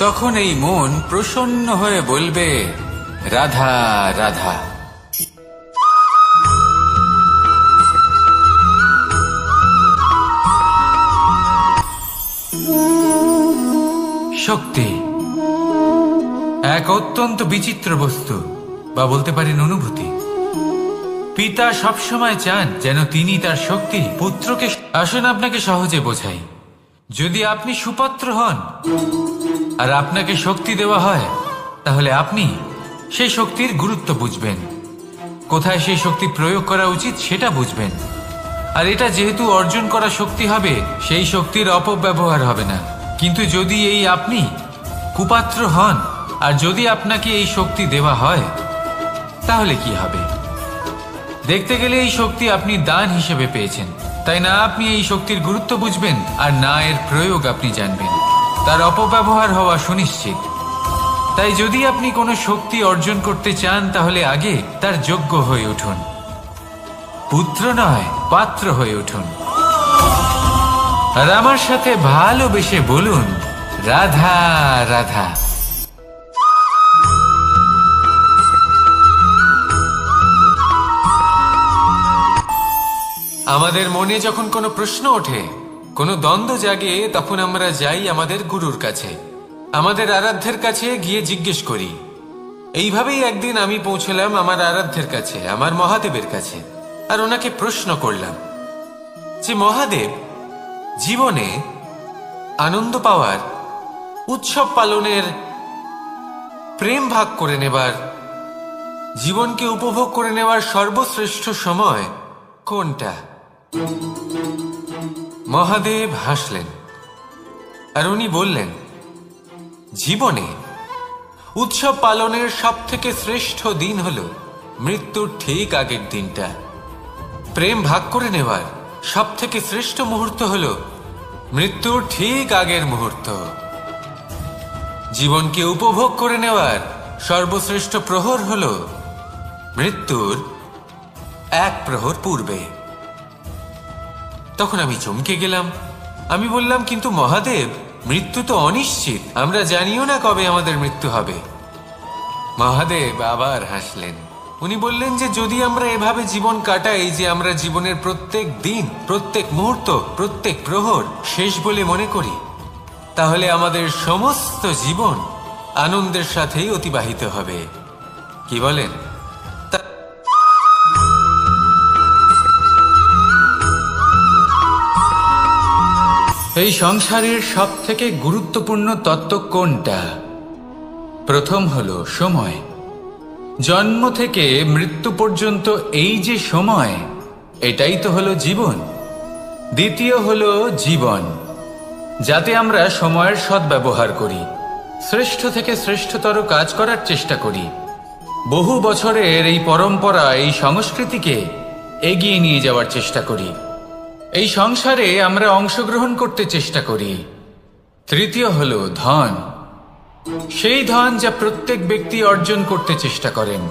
তখন এই মন প্রসন্ন হয়ে বলবে, রাধা রাধা। শক্তি এক অত্যন্ত বিচিত্র বস্তু, বা বলতে পারেন অনুভূতি। পিতা সবসময় চান যেন তিনি তার শক্তি পুত্রকে। আসুন আপনাকে সহজে বোঝাই। যদি আপনি সুপাত্র হন আর আপনাকে শক্তি দেওয়া হয়, তাহলে আপনি সেই শক্তির গুরুত্ব বুঝবেন, কোথায় সেই শক্তি প্রয়োগ করা উচিত সেটা বুঝবেন। আর এটা যেহেতু অর্জন করা শক্তি হবে, সেই শক্তির অপব্যবহার হবে না। কিন্তু যদি এই আপনি কুপাত্র হন আর যদি আপনাকে এই শক্তি দেওয়া হয়, তাহলে কি হবে? দেখতে গেলে এই শক্তি আপনি দান হিসেবে পেয়েছেন, তাই না আপনি এই শক্তির গুরুত্ব বুঝবেন আর না এর প্রয়োগ আপনি জানবেন। তার অপব্যবহার হওয়া সুনিশ্চিত। তাই যদি আপনি কোনো শক্তি অর্জন করতে চান, তাহলে আগে তার যোগ্য হয়ে উঠুন। পুত্র নয়, পাত্র হয়ে উঠুন। আর আমার সাথে ভালোবেসে বলুন, রাধা রাধা। আমাদের মনে যখন কোনো প্রশ্ন ওঠে, কোনো দ্বন্দ্ব জাগে, তখন আমরা যাই আমাদের গুরুর কাছে, আমাদের আরাধ্যের কাছে গিয়ে জিজ্ঞেস করি। এইভাবেই একদিন আমি পৌঁছলাম আমার আরাধ্যের কাছে, আমার মহাদেবের কাছে, আর ওনাকে প্রশ্ন করলাম যে, মহাদেব, জীবনে আনন্দ পাওয়ার, উৎসব পালনের, প্রেম ভাগ করে নেবার, জীবনকে উপভোগ করে নেওয়ার সর্বশ্রেষ্ঠ সময় কোনটা? মহাদেব হাসলেন আর উনি বললেন, জীবনে উৎসব পালনের সবথেকে শ্রেষ্ঠ দিন হল মৃত্যুর ঠিক আগের দিনটা। প্রেম ভাগ করে নেওয়ার সবথেকে শ্রেষ্ঠ মুহূর্ত হল মৃত্যুর ঠিক আগের মুহূর্ত। জীবনকে উপভোগ করে নেওয়ার সর্বশ্রেষ্ঠ প্রহর হল মৃত্যুর এক প্রহর পূর্বে। তখন আমি চমকে গেলাম। আমি বললাম, কিন্তু মহাদেব, মৃত্যু তো অনিশ্চিত, আমরা জানিও না কবে আমাদের মৃত্যু হবে। মহাদেব আবার হাসলেন। উনি বললেন যে যদি আমরা এভাবে জীবন কাটাই যে আমরা জীবনের প্রত্যেক দিন, প্রত্যেক মুহূর্ত, প্রত্যেক প্রহর শেষ বলে মনে করি, তাহলে আমাদের সমস্ত জীবন আনন্দের সাথেই অতিবাহিত হবে। কি বলেন? এই সংসারের সবথেকে গুরুত্বপূর্ণ তত্ত্ব কোনটা? প্রথম হলো সময়। জন্ম থেকে মৃত্যু পর্যন্ত এই যে সময়, এটাই তো হলো জীবন। দ্বিতীয় হলো জীবন, যাতে আমরা সময়ের সদ্ব্যবহার করি, শ্রেষ্ঠ থেকে শ্রেষ্ঠতর কাজ করার চেষ্টা করি। বহু বছরের এই পরম্পরা, এই সংস্কৃতিকে এগিয়ে নিয়ে যাওয়ার চেষ্টা করি। এই সংসারে আমরা অংশগ্রহণ করতে চেষ্টা করি। তৃতীয় হলো ধন, সেই ধন যা প্রত্যেক ব্যক্তি অর্জন করতে চেষ্টা করেন।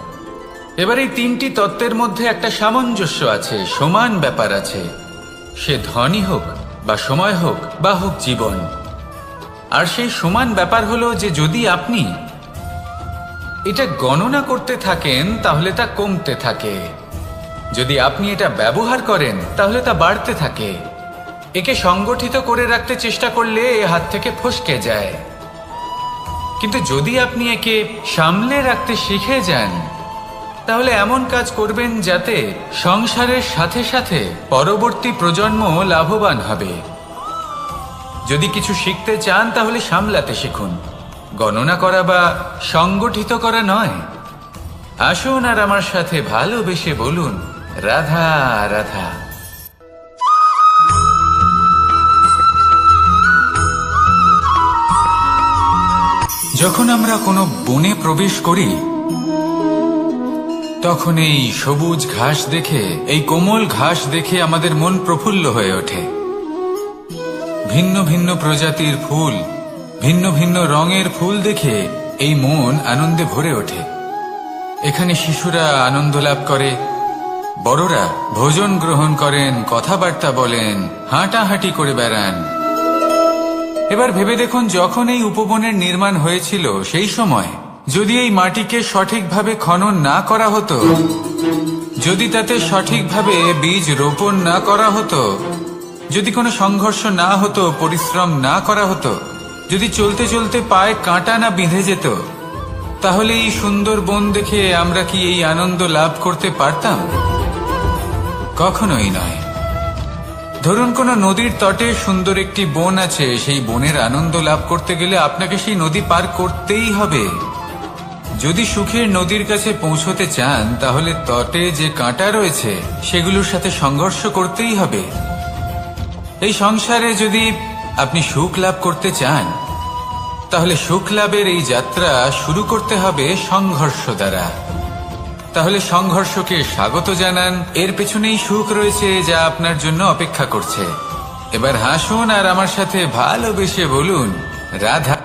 এবার এই তিনটি তত্ত্বের মধ্যে একটা সামঞ্জস্য আছে, সমান ব্যাপার আছে। সে ধনই হোক বা সময় হোক বা হোক জীবন। আর সেই সমান ব্যাপার হলো যে যদি আপনি এটা গণনা করতে থাকেন তাহলে তা কমতে থাকে, যদি আপনি এটা ব্যবহার করেন তাহলে তা বাড়তে থাকে। একে সংগঠিত করে রাখতে চেষ্টা করলে এ হাত থেকে ফসকে যায়, কিন্তু যদি আপনি একে সামলে রাখতে শিখে যান তাহলে এমন কাজ করবেন যাতে সংসারের সাথে সাথে পরবর্তী প্রজন্ম লাভবান হবে। যদি কিছু শিখতে চান তাহলে সামলাতে শিখুন, গণনা করা বা সংগঠিত করা নয়। আসুন আর আমার সাথে ভালোবেসে বলুন, রাধা রাধা। যখন আমরা কোনো বনে প্রবেশ করি তখন এই সবুজ ঘাস দেখে, এই কোমল ঘাস দেখে আমাদের মন প্রফুল্ল হয়ে ওঠে। ভিন্ন ভিন্ন প্রজাতির ফুল, ভিন্ন ভিন্ন রঙের ফুল দেখে এই মন আনন্দে ভরে ওঠে। এখানে শিশুরা আনন্দ লাভ করে, বড়রা ভোজন গ্রহণ করেন, কথাবার্তা বলেন, হাঁটাহাঁটি করে বেড়ান। এবার ভেবে দেখুন, যখন এই উপবনের নির্মাণ হয়েছিল সেই সময় যদি এই মাটিকে সঠিকভাবে খনন না করা হতো, যদি তাতে সঠিকভাবে বীজ রোপণ না করা হতো, যদি কোনো সংঘর্ষ না হতো, পরিশ্রম না করা হতো, যদি চলতে চলতে পায়ে কাঁটা না বিঁধে যেত, তাহলে এই সুন্দর বন দেখে আমরা কি এই আনন্দ লাভ করতে পারতাম? কখনোই নয়। ধরুন কোনো নদীর তটে সুন্দর একটি বন আছে, সেই বনের আনন্দ লাভ করতে গেলে আপনাকে সেই নদী পার করতেই হবে। যদি সুখের নদীর কাছে পৌঁছতে চান তাহলে তটে যে কাঁটা রয়েছে সেগুলোর সাথে সংঘর্ষ করতেই হবে। এই সংসারে যদি আপনি সুখ লাভ করতে চান তাহলে সুখ লাভের এই যাত্রা শুরু করতে হবে সংঘর্ষ দ্বারা। তাহলে সংঘর্ষকে স্বাগত জানান, এর পেছনেই সুখ রয়েছে যা আপনার জন্য অপেক্ষা করছে। এবার হাসুন আর আমার সাথে ভালোবেসে বলুন, রাধা।